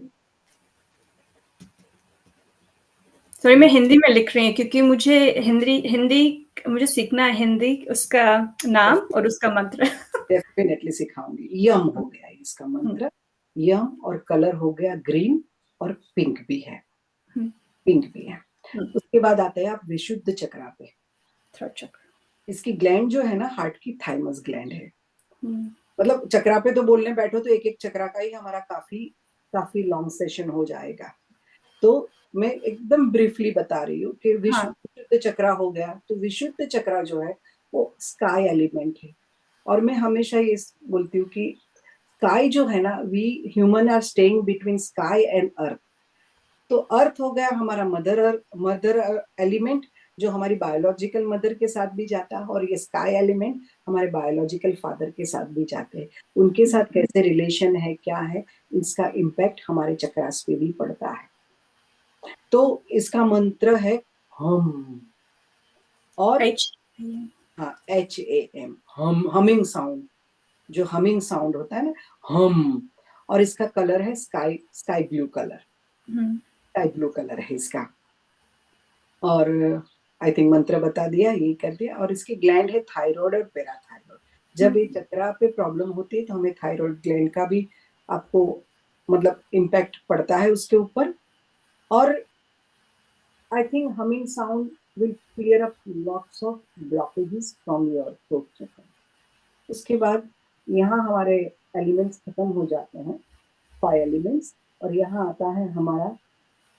सॉरी, मैं हिंदी में लिख रही हूँ क्योंकि मुझे हिंदी हिंदी मुझे सीखना है, हिंदी उसका नाम और उसका मंत्र। डेफिनेटली सिखाऊंगी। यम हो गया इसका मंत्र, यम, और कलर हो गया ग्रीन, और पिंक भी है, पिंक भी है। उसके बाद आते हैं आप विशुद्ध चक्रा पे। थ्रोट चक्र। इसकी ग्लैंड जो है ना, हार्ट की थाइमस ग्लैंड है। मतलब चक्रा पे तो बोलने बैठो तो एक एक चक्रा का ही हमारा काफी काफी लॉन्ग सेशन हो जाएगा, तो मैं एकदम ब्रीफली बता रही हूँ कि हाँ। विशुद्ध चक्रा हो गया। तो विशुद्ध चक्रा जो है वो स्काई एलिमेंट है, और मैं हमेशा ये बोलती हूँ कि स्काई जो है ना, we human are staying between sky and earth. तो अर्थ हो गया हमारा मदर एलिमेंट, जो हमारी बायोलॉजिकल मदर के साथ भी जाता है, और ये स्काई एलिमेंट हमारे बायोलॉजिकल फादर के साथ भी जाते हैं। उनके साथ कैसे रिलेशन है, क्या है, इसका इम्पैक्ट हमारे चक्रास पे भी पड़ता है। तो इसका मंत्र है हम, और एच। हाँ HAM, हम, हमिंग साउंड, जो हमिंग साउंड होता है ना, हम। और इसका कलर है sky sky blue colour, sky blue colour है इसका। और आई थिंक मंत्र बता दिया, यही कर दिया। और इसकी ग्लैंड है थायराइड और पैराथायराइड। जब ये चक्रा पे प्रॉब्लम होती है तो हमें थायराइड ग्लैंड का भी आपको मतलब इम्पैक्ट पड़ता है उसके ऊपर। और I think humming sound will clear up lots of blockages from your throat chakra. उसके बाद यहाँ हमारे एलिमेंट्स खत्म हो जाते हैं, 5 एलिमेंट्स, और यहाँ आता है हमारा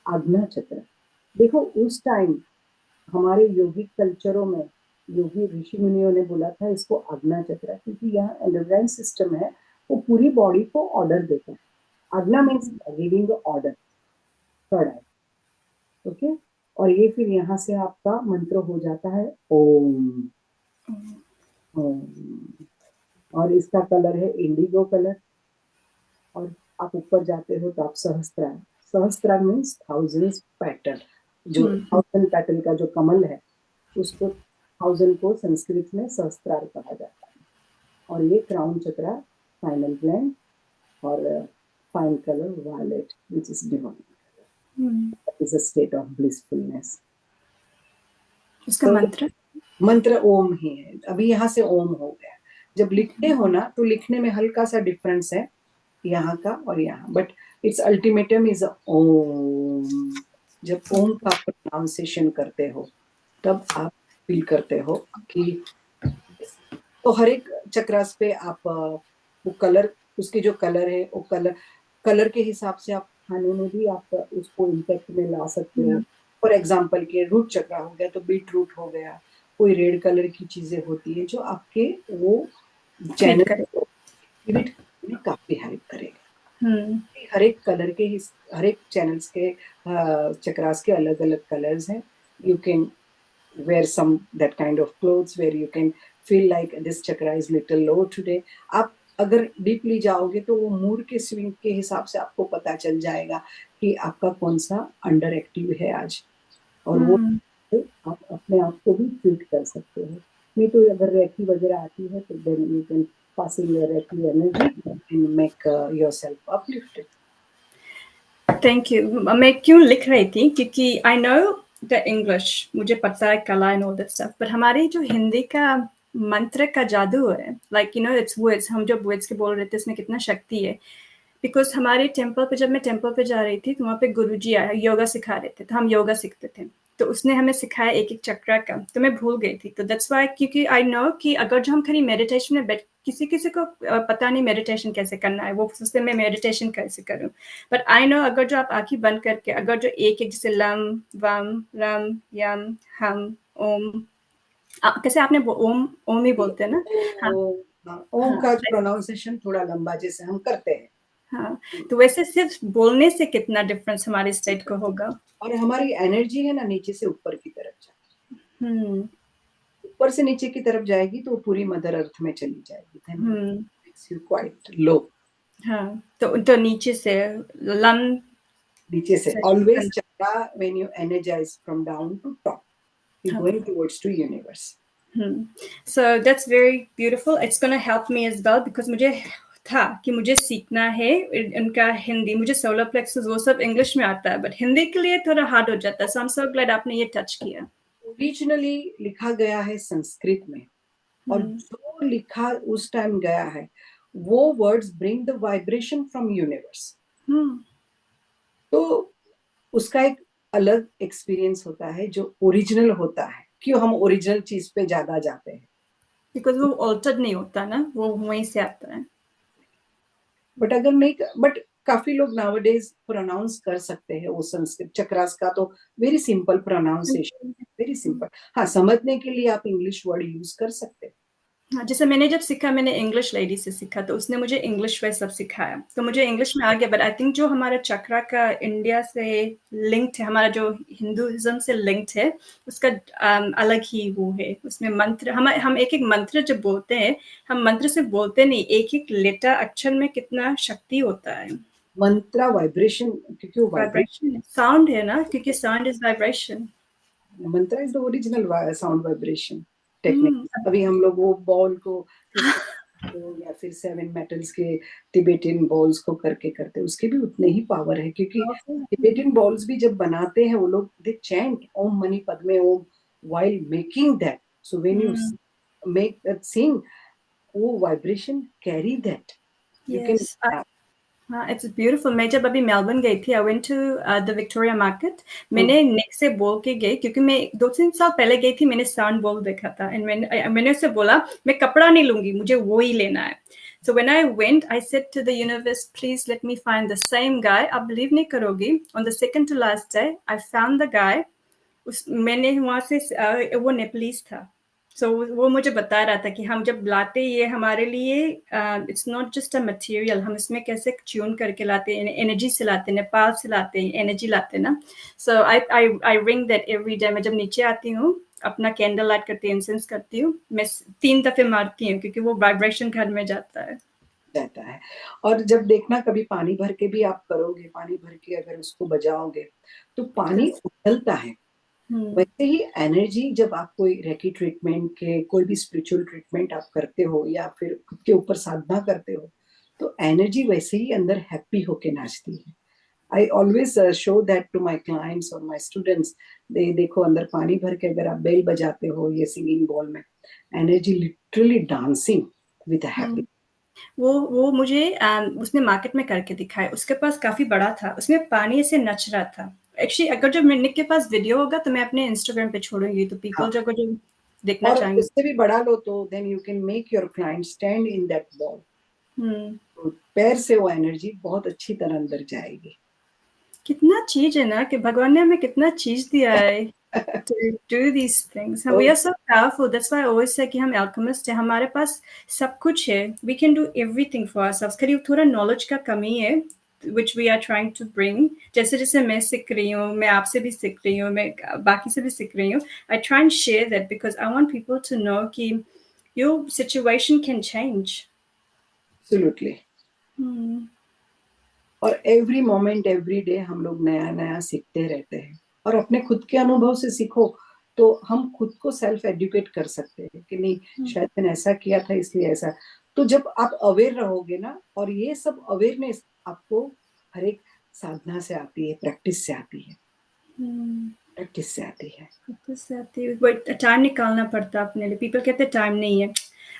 आज्ञा चक्र। देखो उस टाइम हमारे योगिक कल्चरों में योगी ऋषि मुनियों ने बोला था इसको आज्ञा चक्र, क्योंकि यहाँ एंडोक्राइन सिस्टम है, वो पूरी बॉडी को ऑर्डर देता है। आज्ञा मीन्स गिविंग ऑर्डर, थर्ड है। ओके। और ये फिर यहाँ से आपका मंत्र हो जाता है ओम, ओम। और इसका कलर है इंडिगो कलर। और आप ऊपर जाते हो तो आप सहस्त्रार, सहस्त्रार मीन्स थाउजेंड्स पैटर्न, जो 1000 पैटर्न का जो कमल है उसको 1000 को संस्कृत में सहस्त्रार कहा जाता है। और ये क्राउन चक्रा, फाइनल ग्लैंड, और fine colour violet which is divine, is a state of blissfulness. उसका मंत्र? मंत्र ओम ही है। अभी यहाँ से ओम हो गया। जब लिखते हो ना तो लिखने में हल्का सा डिफरेंस है यहाँ का और यहाँ, बट इट्स अल्टीमेटम इज ओम। जब ओम का प्रोनाउंसिएशन करते हो तब आप फील करते हो कि, तो हर एक चक्रास पे आप वो कलर, उसके जो कलर है वो कलर, कलर के हिसाब से आप खाने में भी आप उसको इम्पैक्ट में ला सकते हो। फॉर एग्जाम्पल के रूट चक्रा हो गया तो बीट रूट हो गया, कोई रेड कलर की चीजें होती है जो आपके वो चैनल को एक्टिवेट करने में काफी हेल्प करेगा। हर एक कलर के हर एक चैनल्स के चक्रास के अलग अलग कलर्स हैं। You can wear some that kind of clothes where you can feel like this chakra is little low today. आप अगर डीपली जाओगे तो वो मूड के स्विंग के हिसाब से आपको पता चल जाएगा कि आपका कौन सा अंडर एक्टिव है आज, और वो आप अपने आप को भी ट्रीट कर सकते हो। नहीं तो अगर रेकी वगैरह आती है तो then you can passing your reiki energy and make yourself uplifted. Thank you. मैं क्यों लिख रही थी क्योंकि आई नो द इंग्लिश, मुझे पता है कला एंड ऑल दैट स्टफ, पर हमारी जो हिंदी का मंत्र का जादू है, like you know it's words, हम जब वर्ड्स के बोल रहे थे इसमें कितना शक्ति है। बिकॉज हमारे टेम्पल पे, जब मैं टेम्पल पे जा रही थी तो वहाँ पे गुरुजी आया, योगा सिखा रहे थे, तो हम योगा सीखते थे, तो उसने हमें सिखाया एक एक चक्रा का, तो मैं भूल गई थी। तो दैट्स वाई, क्योंकि आई नो कि अगर जो हम खाली मेडिटेशन में बैठ, किसी किसी को पता नहीं मेडिटेशन कैसे करना है, वो सोचते मैं मेडिटेशन कैसे करूँ, बट आई नो अगर जो आप आंखें बंद करके अगर जो एक एक जैसे लम वम रम यम हम ओम, कैसे आपने ओम ओम ही बोलते हैं ना? हाँ हाँ, ओम हाँ का प्रोनाउंसिएशन थोड़ा लंबा जैसे हम करते हैं। हाँ, तो वैसे सिर्फ बोलने से कितना डिफरेंस हमारे स्टेट को होगा। और हमारी एनर्जी है ना नीचे से ऊपर की तरफ जाती हम्म है, ऊपर से नीचे की तरफ जाएगी तो पूरी मदर अर्थ में चली जाएगी, then hmm makes you quite low. हाँ, तो नीचे से लम नीचे से से always chakra, when you energize from down to top, you going हाँ towards to universe. So that's very beautiful, it's gonna help me as well, because मुझे था कि मुझे सीखना है उनका हिंदी, मुझे सोलर प्लेक्सस वो सब इंग्लिश में आता है, बट हिंदी के लिए थोड़ा हार्ड हो जाता है, सो आई एम सो ग्लैड आपने ये टच किया। ओरिजिनली लिखा गया है संस्कृत में, और हम्म जो लिखा उस टाइम गया है वो words bring the vibration from universe. Hmm तो उसका एक अलग एक्सपीरियंस होता है जो ओरिजिनल होता है। क्यों हम ओरिजिनल चीज पे ज्यादा जाते हैं? बिकॉज वो ऑल्टर्ड नहीं होता ना, वो वहीं से आता है। बट अगर नहीं, बट काफी लोग नाउअडेज प्रोनाउंस कर सकते हैं वो संस्कृत चक्रास का, तो very simple pronunciation, very simple. हाँ, समझने के लिए आप इंग्लिश वर्ड यूज कर सकते हैं। हाँ, जैसे मैंने जब सीखा, मैंने इंग्लिश लेडी से सीखा, तो उसने मुझे इंग्लिश वे सब सिखाया, तो मुझे इंग्लिश में आ गया, बट आई थिंक जो हमारा चक्रा का इंडिया से लिंक्ड है, हमारा जो हिंदुइज्म से लिंक्ड है, उसका अलग ही वो है, उसमें मंत्र, हम एक एक मंत्र जब बोलते हैं, हम मंत्र से बोलते नहीं, एक एक लेटर अक्षर में कितना शक्ति होता है। मंत्रा वाइब्रेशन, क्योंकि वो वाइब्रेशन, वाइब्रेशन साउंड है ना, क्योंकि sound is vibration. Mantra is the original sound vibration technique. Hmm अभी हम लोग वो बॉल को क्रिस्टल को या फिर 7 मेटल्स के तिबेटियन बॉल्स को करके करते हैं, उसके भी उतने ही पावर है, क्योंकि तिबेटियन बॉल्स भी जब बनाते हैं वो लोग they chant Om Mani Padme Om while making that. So when you make that sing, वो vibration carry that. You can, yes, हाँ, इट्स ब्यूटीफुल। मैं जब अभी मेलबर्न गई थी, I went to the Victoria market, मैंने नेक से बोल के गई, क्योंकि मैं 2-3 साल पहले गई थी, मैंने साउंड बॉल देखा था, एंड मैंने उससे बोला मैं कपड़ा नहीं लूंगी, मुझे वो ही लेना है। So when I went, I said to the universe, please let me find the same guy. आप बिलीव नहीं करोगी, on the second to last day, I found the guy. मैंने वहाँ से वो नेपलीज था, सो वो मुझे बता रहा था कि हम जब लाते ये हमारे लिए it's not just a material, हम इसमें कैसे ट्यून करके लाते हैं, एनर्जी से लाते हैं, नेपाल से लाते हैं, एनर्जी लाते हैं ना। सो आई आई आई रिंग दैट एवरी डे। मैं जब नीचे आती हूँ, अपना कैंडल लाइट करती हूँ, इंसेंस करती हूँ, मैं 3 दफे मारती हूँ, क्योंकि वो वाइब्रेशन घर में जाता है। जाता है। और जब देखना कभी पानी भर के भी आप करोगे, पानी भर के अगर उसको बजाओगे तो पानी उछलता है। वैसे ही एनर्जी, जब आप कोई रेकी ट्रीटमेंट के कोई भी स्पिरिचुअल ट्रीटमेंट आप करते हो या फिर खुद के ऊपर साधना करते हो, तो एनर्जी वैसे ही अंदर हैप्पी होके नाचती है। I always show that to my clients और माई स्टूडेंट्स। देखो अंदर पानी भर के अगर आप बेल बजाते हो ये सिंगिंग बॉल में, energy literally dancing with happy. वो मुझे उसने मार्केट में करके दिखाया, उसके पास काफी बड़ा था, उसमें पानी से नच रहा था। एक्चुअली अगर जब निक के पास वीडियो होगा तो मैं अपने इंस्टाग्राम पे छोड़ूंगी, तो पीपल हाँ, जो जो देखना और चाहेंगे। उससे भी बढ़ा लो तो then you can make your client stand in that ball. Hmm तो पैर से वो एनर्जी बहुत अच्छी तरह अंदर जाएगी। कितना चीज है ना, कि भगवान ने हमें कितना चीज दिया है to do these things. And we तो are so powerful. That's why I always say कि हम alchemist हैं, हमारे पास सब कुछ है, we can do everything for ourselves. खाली थोड़ा knowledge का कमी है, which we are trying to bring. जैसे जैसे मैं सीख रही हूँ, मैं आपसे भी सीख रही हूँ, मैं बाकी से भी सीख रही हूँ, I try and share that because I want people to know कि your situation can change. Absolutely. Hmm. और एवरी मोमेंट एवरी डे हम लोग नया नया सीखते रहते हैं, और अपने खुद के अनुभव से सीखो तो हम खुद को सेल्फ एडुकेट कर सकते हैं कि नहीं, शायद मैंने ऐसा किया था इसलिए ऐसा। तो जब आप अवेयर रहोगे ना, और ये सब अवेयरनेस आपको हर एक साधना से आती है, प्रैक्टिस से आती है, हम्म, प्रैक्टिस से आती है। वापस से आती है, बट टाइम निकालना पड़ता है अपने लिए। पीपल कहते हैं टाइम नहीं है,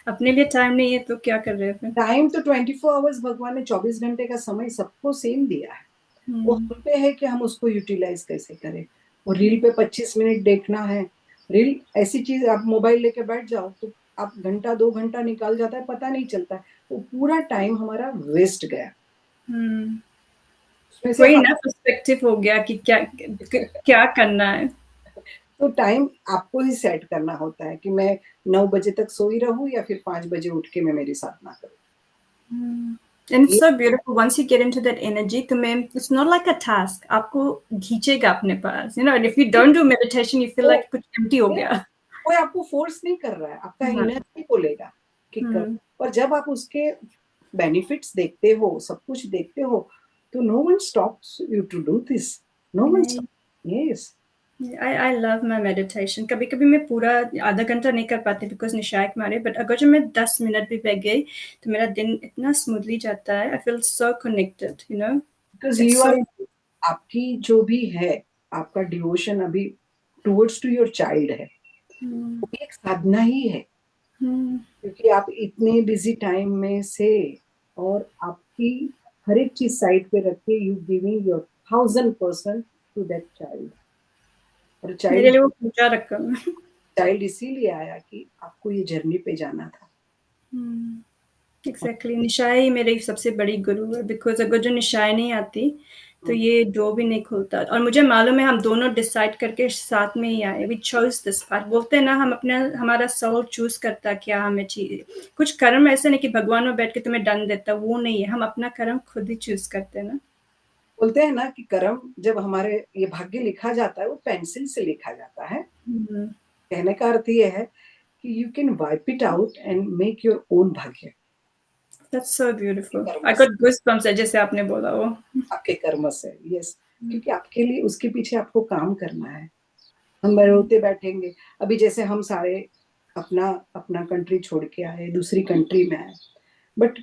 अपने लिए टाइम नहीं है तो क्या कर रहे हैं फिर? टाइम तो 24 आवर्स भगवान ने 24 घंटे का समय सबको सेम दिया है। वो हम्म, हम पे है कि हम उसको यूटिलाइज कैसे करें। और रील पे 25 मिनट देखना है, रील ऐसी चीज, आप मोबाइल लेके बैठ जाओ तो आप घंटा 2 घंटा निकाल जाता है, पता नहीं चलता है। वो पूरा टाइम हमारा वेस्ट गया। हम्म, उसमें से वही हम ना पर्सपेक्टिव हो गया कि क्या क्या करना है। तो टाइम आपको ही सेट करना होता है कि मैं 9 बजे तक सोई रहूं या फिर 5 बजे उठ के मैं मेरी साधना करूं। एंड इट्स ये so beautiful once you get into that energy, तुम्हें it's not like a task, आपको खींचेगा अपने पास। You know, if you don't do meditation you feel तो लाइक कुछ एम्प्टी हो ये गया। कोई आपको फोर्स नहीं कर रहा है, आपका हाँ, इनर ही बोलेगा कि कर। हम्म, और जब आप उसके बेनिफिट्स देखते हो, सब कुछ देखते हो, तो no one stops you to do this. No one नहीं, stop. Yes. I love my meditation. कभी कभी मैं पूरा आधा घंटा नहीं कर पाती बिकॉज निशाक मारे, बट अगर जो मैं 10 मिनट भी बैठ गई तो मेरा दिन इतना स्मूथली जाता है। I feel so connected, you know, because it's you so. आर, आपकी जो भी है, आपका डिवोशन अभी टुवर्ड्स टू योर चाइल्ड है, वो भी एक साधना ही है। क्योंकि आप इतने बिजी टाइम में से, और आपकी हर एक चीज साइड पे रख के you giving your 1000% to that child. और मेरे चाइल्ड, लिए वो पूजा रकम है। चाइल्ड इसीलिए आया कि आपको ये जर्नी पे जाना था। एग्जैक्टली, निशाई ही मेरी सबसे बड़ी गुरु है बिकॉज अगर जो निशाई नहीं आती तो ये डो भी नहीं खुलता। और मुझे मालूम है हम दोनों डिसाइड करके साथ में ही आए, वी चॉइस दिस पाथ। बोलते हैं ना, हम अपने, हमारा सोल चूज करता है क्या हमें चाहिए। कुछ कर्म ऐसे नहीं कि भगवान में बैठ के तुम्हें दंड देता, वो नहीं है, हम अपना कर्म खुद ही चूज करते हैं ना। बोलते हैं ना कि कर्म जब हमारे ये भाग्य लिखा जाता है, वो पेंसिल से लिखा जाता है। हम्म, कहने का अर्थ ये है कि you can wipe it out and make your own भाग्य। दैट्स सो आपके ब्यूटीफुल, कर्म आई से, गॉट गूज़बम्प्स है जैसे आपने बोला वो। आपके कर्म से। यस। क्योंकि आपके लिए उसके पीछे आपको काम करना है। हम रोते बैठेंगे। अभी जैसे हम सारे अपना अपना कंट्री छोड़ के आए, दूसरी कंट्री में आए, बट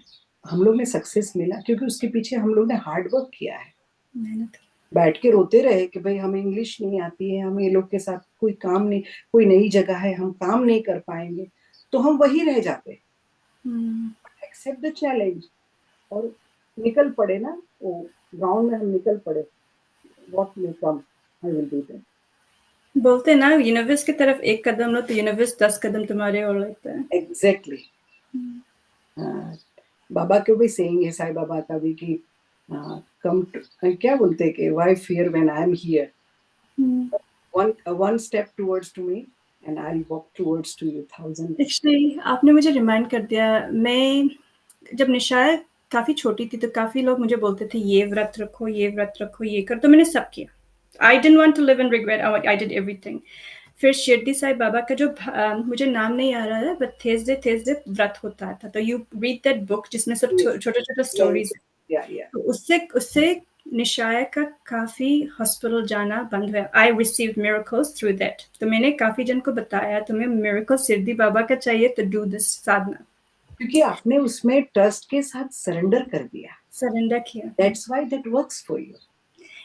हम लोग ने सक्सेस मिला क्योंकि उसके पीछे हम लोग ने हार्ड वर्क किया है। मेहनत। बैठ के रोते रहे कि भाई हमें इंग्लिश नहीं आती है, हम ये लोग के साथ कोई काम नहीं, कोई नई जगह है, हम काम नहीं कर पाएंगे, तो हम वही रह जाते। हम्म, एक्सेप्ट द चैलेंज, और निकल पड़े ना वो ग्राउंड में, हम निकल पड़े। What may come, I will do that. बोलते हैं ना, यूनिवर्स की तरफ एक कदम लो तो यूनिवर्स 10 कदम तुम्हारे और लेता है। एग्जैक्टली। हाँ, बाबा को भी सेइंग है, साईं बाबा का भी कि कम क्या बोलते हैं कि why fear when I am here, hmm, one one step towards to me and I will walk towards to you 1000 step. Actually आपने मुझे रिमाइंड कर दिया। मैं जब निशाय काफ़ी छोटी थी तो काफ़ी लोग मुझे बोलते थे ये व्रत रखो, ये व्रत रखो, ये कर, तो मैंने सब किया। I didn't want to live in regret, I did everything. फिर शिरडी साई बाबा का जो मुझे नाम नहीं आ रहा है, बट थर्सडे थर्सडे व्रत होता था, तो यू रीड दैट बुक जिसमें सब Yes. छोटे छोटे Yeah, स्टोरीज। yeah, yeah. तो उससे उससे निशाया का काफ़ी हॉस्पिटल जाना बंद हुआ। I receive miracles through that. तो मैंने काफ़ी जन को बताया तुम्हें मिरेकल शिरडी बाबा का चाहिए तो डू दिस साधना। क्योंकि आपने उसमें ट्रस्ट के साथ सरेंडर कर दिया। सरेंडर किया। That's why that works for you.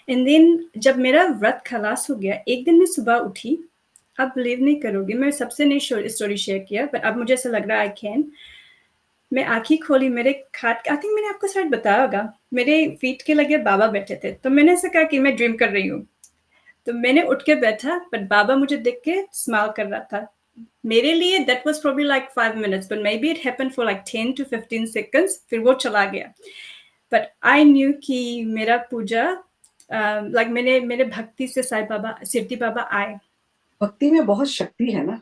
And then जब मेरा व्रत खलास हो गया, एक दिन मैं सुबह उठी, आप बिलीव नहीं करोगे, मैं सबसे नहीं स्टोरी शेयर किया, पर अब मुझे ऐसा लग रहा है आई कैन। मैं आंखें खोली, मेरे खाट, आई थिंक मैंने आपको शायद बताया होगा, मेरे फीट के लगे बाबा बैठे थे, तो मैंने ऐसा कहा कि मैं ड्रीम कर रही हूँ। तो मैंने उठ के बैठा, बट बाबा मुझे देख के स्माइल कर रहा था। मेरे लिए that was probably like 5 minutes, but may be it happened for like 10 to 15 seconds, फिर वो चला गया। बट आई न्यू कि मेरा पूजा लाइक मैंने मेरे भक्ति से साईं बाबा सिद्धि बाबा आए। भक्ति में बहुत शक्ति है ना,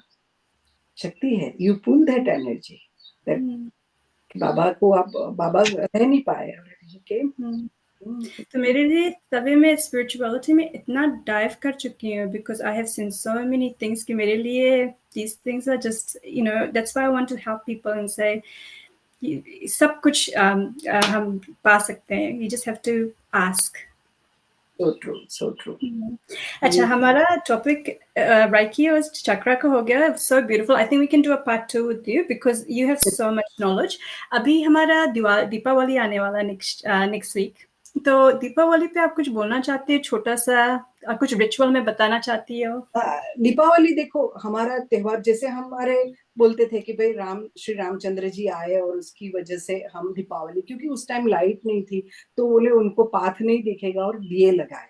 शक्ति है। You pull that energy, that बाबा को आप, बाबा रह नहीं पाए ऑलरेडी केम। तो मेरे लिए तभी मैं स्पिरिचुअलिटी में इतना डाइव कर चुकी हूँ because I have seen so many things कि मेरे लिए these things are just, you know, that's why I want to help people and say सब कुछ हम पा सकते हैं, you just have to ask. So true, so true. अच्छा, हमारा टॉपिक राइकी और चक्रा का हो गया। So beautiful, I think we can do a part 2 with you because you have so much knowledge. अभी हमारा दीपावली आने वाला नेक्स्ट नेक्स्ट वीक, तो दीपावली पे आप कुछ बोलना चाहती है छोटा-सा कुछ रिचुअल में बताना चाहती हो? दीपावली देखो हमारा त्योहार, जैसे हमारे बोलते थे कि भाई श्री रामचंद्र जी आए और उसकी वजह से हम दीपावली, क्योंकि उस टाइम लाइट नहीं थी, तो बोले उनको पाथ नहीं दिखेगा और दिए लगाए।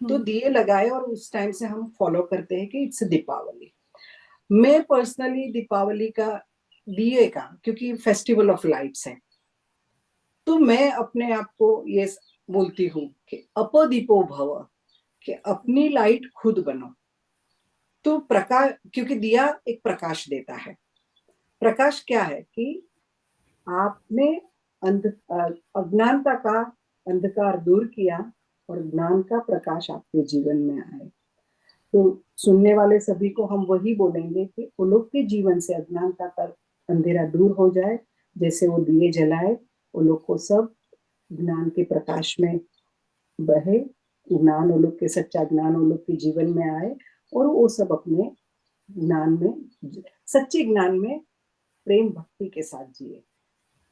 तो हुँ, दिए लगाए और उस टाइम से हम फॉलो करते हैं कि इट्स दीपावली। मैं पर्सनली दीपावली का, दिए का, क्योंकि फेस्टिवल ऑफ लाइट्स है, तो मैं अपने आप को ये बोलती हूँ कि अपदीपो भव, कि अपनी लाइट खुद बनो। तो प्रकाश, क्योंकि दिया एक प्रकाश देता है। प्रकाश क्या है कि आपने अज्ञानता का अंधकार दूर किया और ज्ञान का प्रकाश आपके जीवन में आए। तो सुनने वाले सभी को हम वही बोलेंगे कि वो लोग के जीवन से अज्ञानता का अंधेरा दूर हो जाए, जैसे वो दिए जलाए, वो लोग को सब ज्ञान के प्रकाश में बहे, ज्ञान वो लोग के, सच्चा ज्ञान वो लोग के जीवन में आए और वो सब अपने ज्ञान में, सच्चे ज्ञान में प्रेम भक्ति के साथ जिए।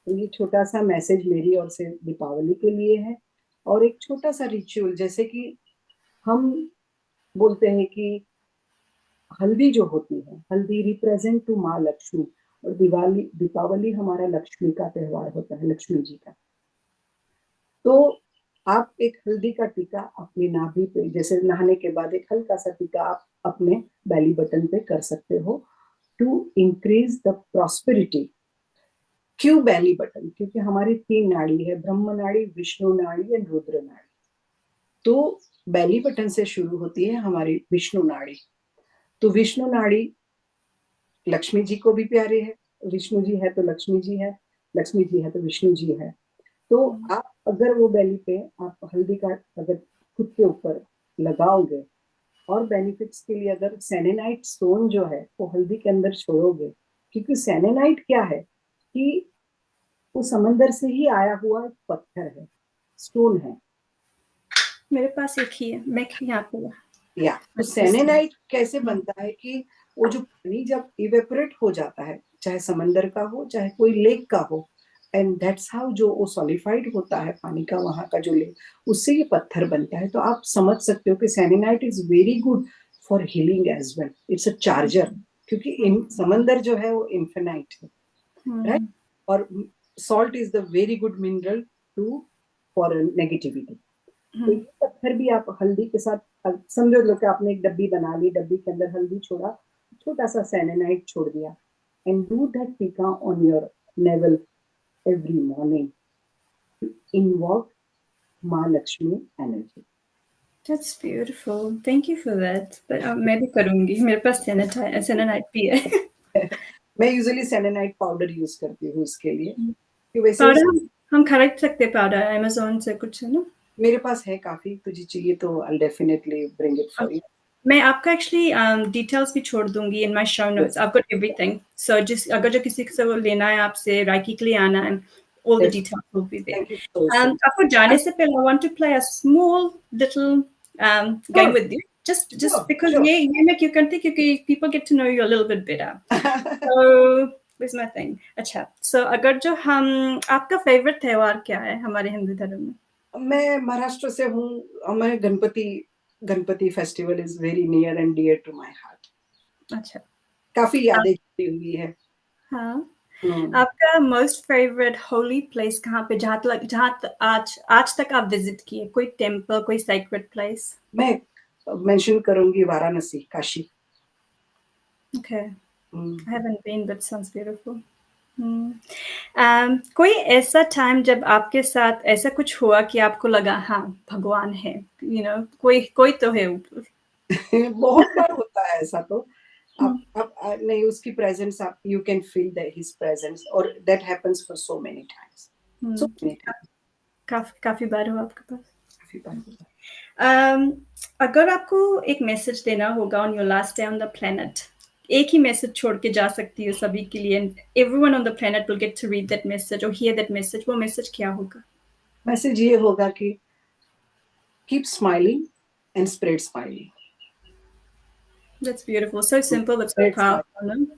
तो ये छोटा सा मैसेज मेरी ओर से दीपावली के लिए है। और एक छोटा सा रिचुअल, जैसे कि हम बोलते हैं कि हल्दी जो होती है, हल्दी रिप्रेजेंट टू माँ लक्ष्मी, और दीपावली हमारा लक्ष्मी का त्योहार होता है, लक्ष्मी जी का। तो आप एक हल्दी का टीका अपनी नाभि पे, जैसे नहाने के बाद एक हल्का सा टीका आप अपने बेली बटन पे कर सकते हो, टू इंक्रीज द प्रॉस्पेरिटी। क्यों बेली बटन? क्योंकि हमारी 3 नाड़ी है, ब्रह्म नाड़ी, विष्णु नाड़ी एंड रुद्र नाड़ी। तो बेली बटन से शुरू होती है हमारी विष्णु नाड़ी। तो विष्णु नाड़ी लक्ष्मी जी को भी प्यारे है, विष्णु जी है तो लक्ष्मी जी है, लक्ष्मी जी है तो विष्णु जी है। तो हुँ, आप अगर वो बेली पे आप हल्दी का अगर खुद के ऊपर लगाओगे, और बेनिफिट्स के लिए अगर सेलेनाइट स्टोन जो है वो हल्दी के अंदर छोड़ोगे, क्योंकि सेलेनाइट क्या है कि वो समंदर से ही आया हुआ एक पत्थर है, स्टोन है। मेरे पास एक ही है, मैं यहाँ पे या तो अच्छे से सेलेनाइट कैसे हुँ, बनता है कि वो जो पानी जब इवेपोरेट हो जाता है, चाहे समंदर का हो चाहे कोई लेक का हो, एंड दैट्स हाउ जो वो सॉलिडिफाइड होता है पानी का, वहां का जो लेक, उससे ये पत्थर बनता है। तो आप समझ सकते हो कि selenite is very good for healing as well, it's a charger, क्योंकि हुँ, समंदर जो है वो इन्फिनाइट है, राइट। हुँ, और salt is the very good mineral to for negativity. तो हुँ, ये पत्थर भी आप हल्दी के साथ, समझो लो कि आपने एक डब्बी बना ली, डब्बी के अंदर हल्दी छोड़ा, छोटा सा सेलेनाइट छोड़ दिया, and do that tika on your navel every morning, invoke Maa Lakshmi energy. That's beautiful, thank you for that. मैं भी करूँगी, मेरे पास सेलेनाइट भी है। मैं यूजुअली सेलेनाइट पाउडर यूज करती हूँ इसके लिए, कि वैसे पाउडर हम खरीद सकते हैं पाउडर अमेज़न से कुछ, है ना? मेरे पास है काफी, तुझे चाहिए तो I definitely bring it for मैं आपका एक्चुअली डिटेल्स भी छोड़ दूँगी in my show you. Notes. I have got everything. So जिस अगर जो किसी से वो लेना है आपसे राइकी के लिए आना है, all the details will be there. Thank you so much. आपको जाने से पहले I want to play a small little game sure, with you. Just sure, because sure. ये मैं क्यों करती क्योंकि people get to know you a little bit better. So here's my thing. अच्छा, so अगर जो हम आपका फेवरेट त्योहार क्या है हमारे हिंदू धर्म में? मैं महाराष्ट्र से हूँ, हमारे Ganpati festival is very near and dear to my heart. अच्छा, काफी आप यादें जुड़ी हुई है। हाँ। हम्म। आपका मोस्ट फेवरेट होली प्लेस कहाँ पे जहाँ आज आज तक आप विजिट किए कोई टेम्पल कोई सेक्रेड प्लेस? मैं मेंशन करूंगी Varanasi, Kashi. Okay, hmm. I haven't been but sounds beautiful. कोई ऐसा टाइम जब आपके साथ ऐसा कुछ हुआ कि आपको लगा हाँ भगवान है, कोई कोई तो है ऊपर? बहुत बार होता है ऐसा तो। हम्म, नहीं, उसकी प्रेजेंस आप, you can feel that his presence, और that happens for so many times, so hmm, many times, काफी काफी बार हुआ आपके पास? काफी बार होता Um, अगर आपको एक मैसेज देना होगा on your last day on the planet, एक ही मैसेज छोड़ के जा सकती हो सभी के लिए, and everyone on the planet will get to read that message और हियर दैट मैसेज, वो मैसेज क्या होगा? है। मैसेज ये होगा कि keep smiling and spread smiling. That's beautiful, so simple but so spread smiling, powerful, no?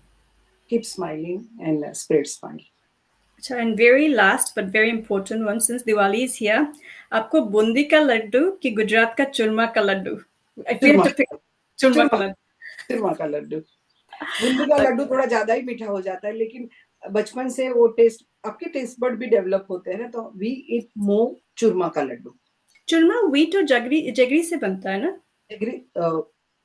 Keep smiling and spread smiling. अच्छा, and very last but very important one, since Diwali is here, आपको बूंदी का लड्डू कि गुजरात का चूरमा का Laddu? If you have churma to pick, चूरमा का चूरमा लड्डू। चूरमा का लड्डू। बूंदी का लड्डू थोड़ा ज़्यादा ही मीठा हो जाता है, लेकिन बचपन से वो टेस्ट, आपके टेस्ट बड भी डेवलप होते हैं ना, तो वी ईट मोर चूरमा का लड्डू। चूरमा व्हीट और जगरी से बनता है ना? एग्री।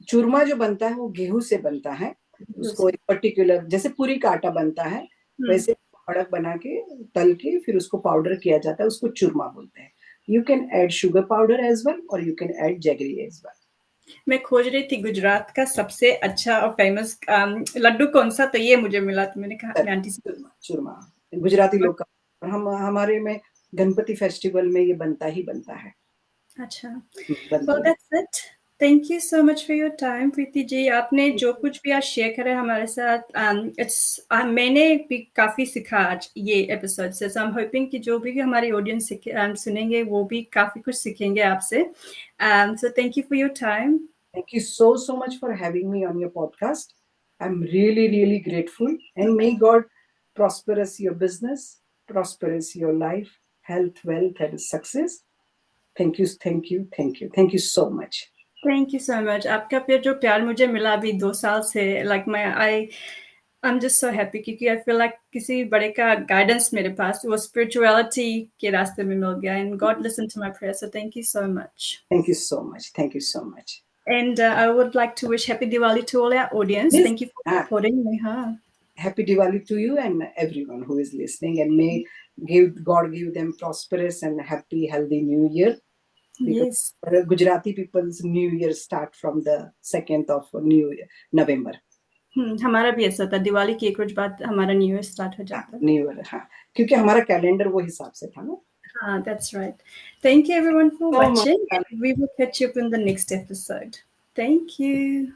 चूरमा जो बनता है वो गेहूं से बनता है। उसको एक पर्टिकुलर, जैसे पूरी का आटा बनता है हम्म। वैसे कड़क बना के तल के फिर उसको पाउडर किया जाता है, उसको चूरमा बोलते हैं। You can add sugar powder as well और you can add jaggery as well. मैं खोज रही थी गुजरात का सबसे अच्छा और फेमस लड्डू कौन सा, तो ये मुझे मिला, तो मैंने कहा मैं आंटी से। चूरमा चूरमा गुजराती लोग का, और हम हमारे में गणपति फेस्टिवल में ये बनता ही बनता है। अच्छा, बनता well he that's it. Thank you so much for your time, Preeti ji. आपने जो कुछ भी आज शेयर करा हमारे साथ, मैंने भी काफ़ी सीखा आज ये एपिसोड से। So I'm hoping कि जो भी हमारी ऑडियंस सुनेंगे वो भी काफ़ी कुछ सीखेंगे आपसे। So thank you for your time. Thank you so much for having me on your podcast. I'm really grateful, and may God prosperous your business, prosperous your life, health, wealth, and success. Thank you so much. Thank you so much. आपका फिर जो प्यार मुझे मिला अभी 2 साल से, like I'm just so happy क्योंकि I feel like किसी बड़े का गाइडेंस मेरे पास वो स्पिरिचुअलिटी के रास्ते में मिल गया, and God listened to my prayer, so thank you so much. Thank you so much. Thank you so much. And I would like to wish happy Diwali to all our audience. Yes. Thank you for supporting me. Huh? Happy Diwali to you and everyone who is listening, and may God give them prosperous and happy, healthy New Year. Yes. Because Gujarati people's New Year start from the 2nd of November. हमारा भी ऐसा था, दिवाली की एक रोज बाद हमारा न्यू ईयर स्टार्ट हो जाता है। न्यू ईयर, हाँ, क्योंकि हमारा कैलेंडर वो हिसाब से था ना। हाँ, that's right. Thank you everyone for So much. watching, and we will catch you up in the next episode. Thank you.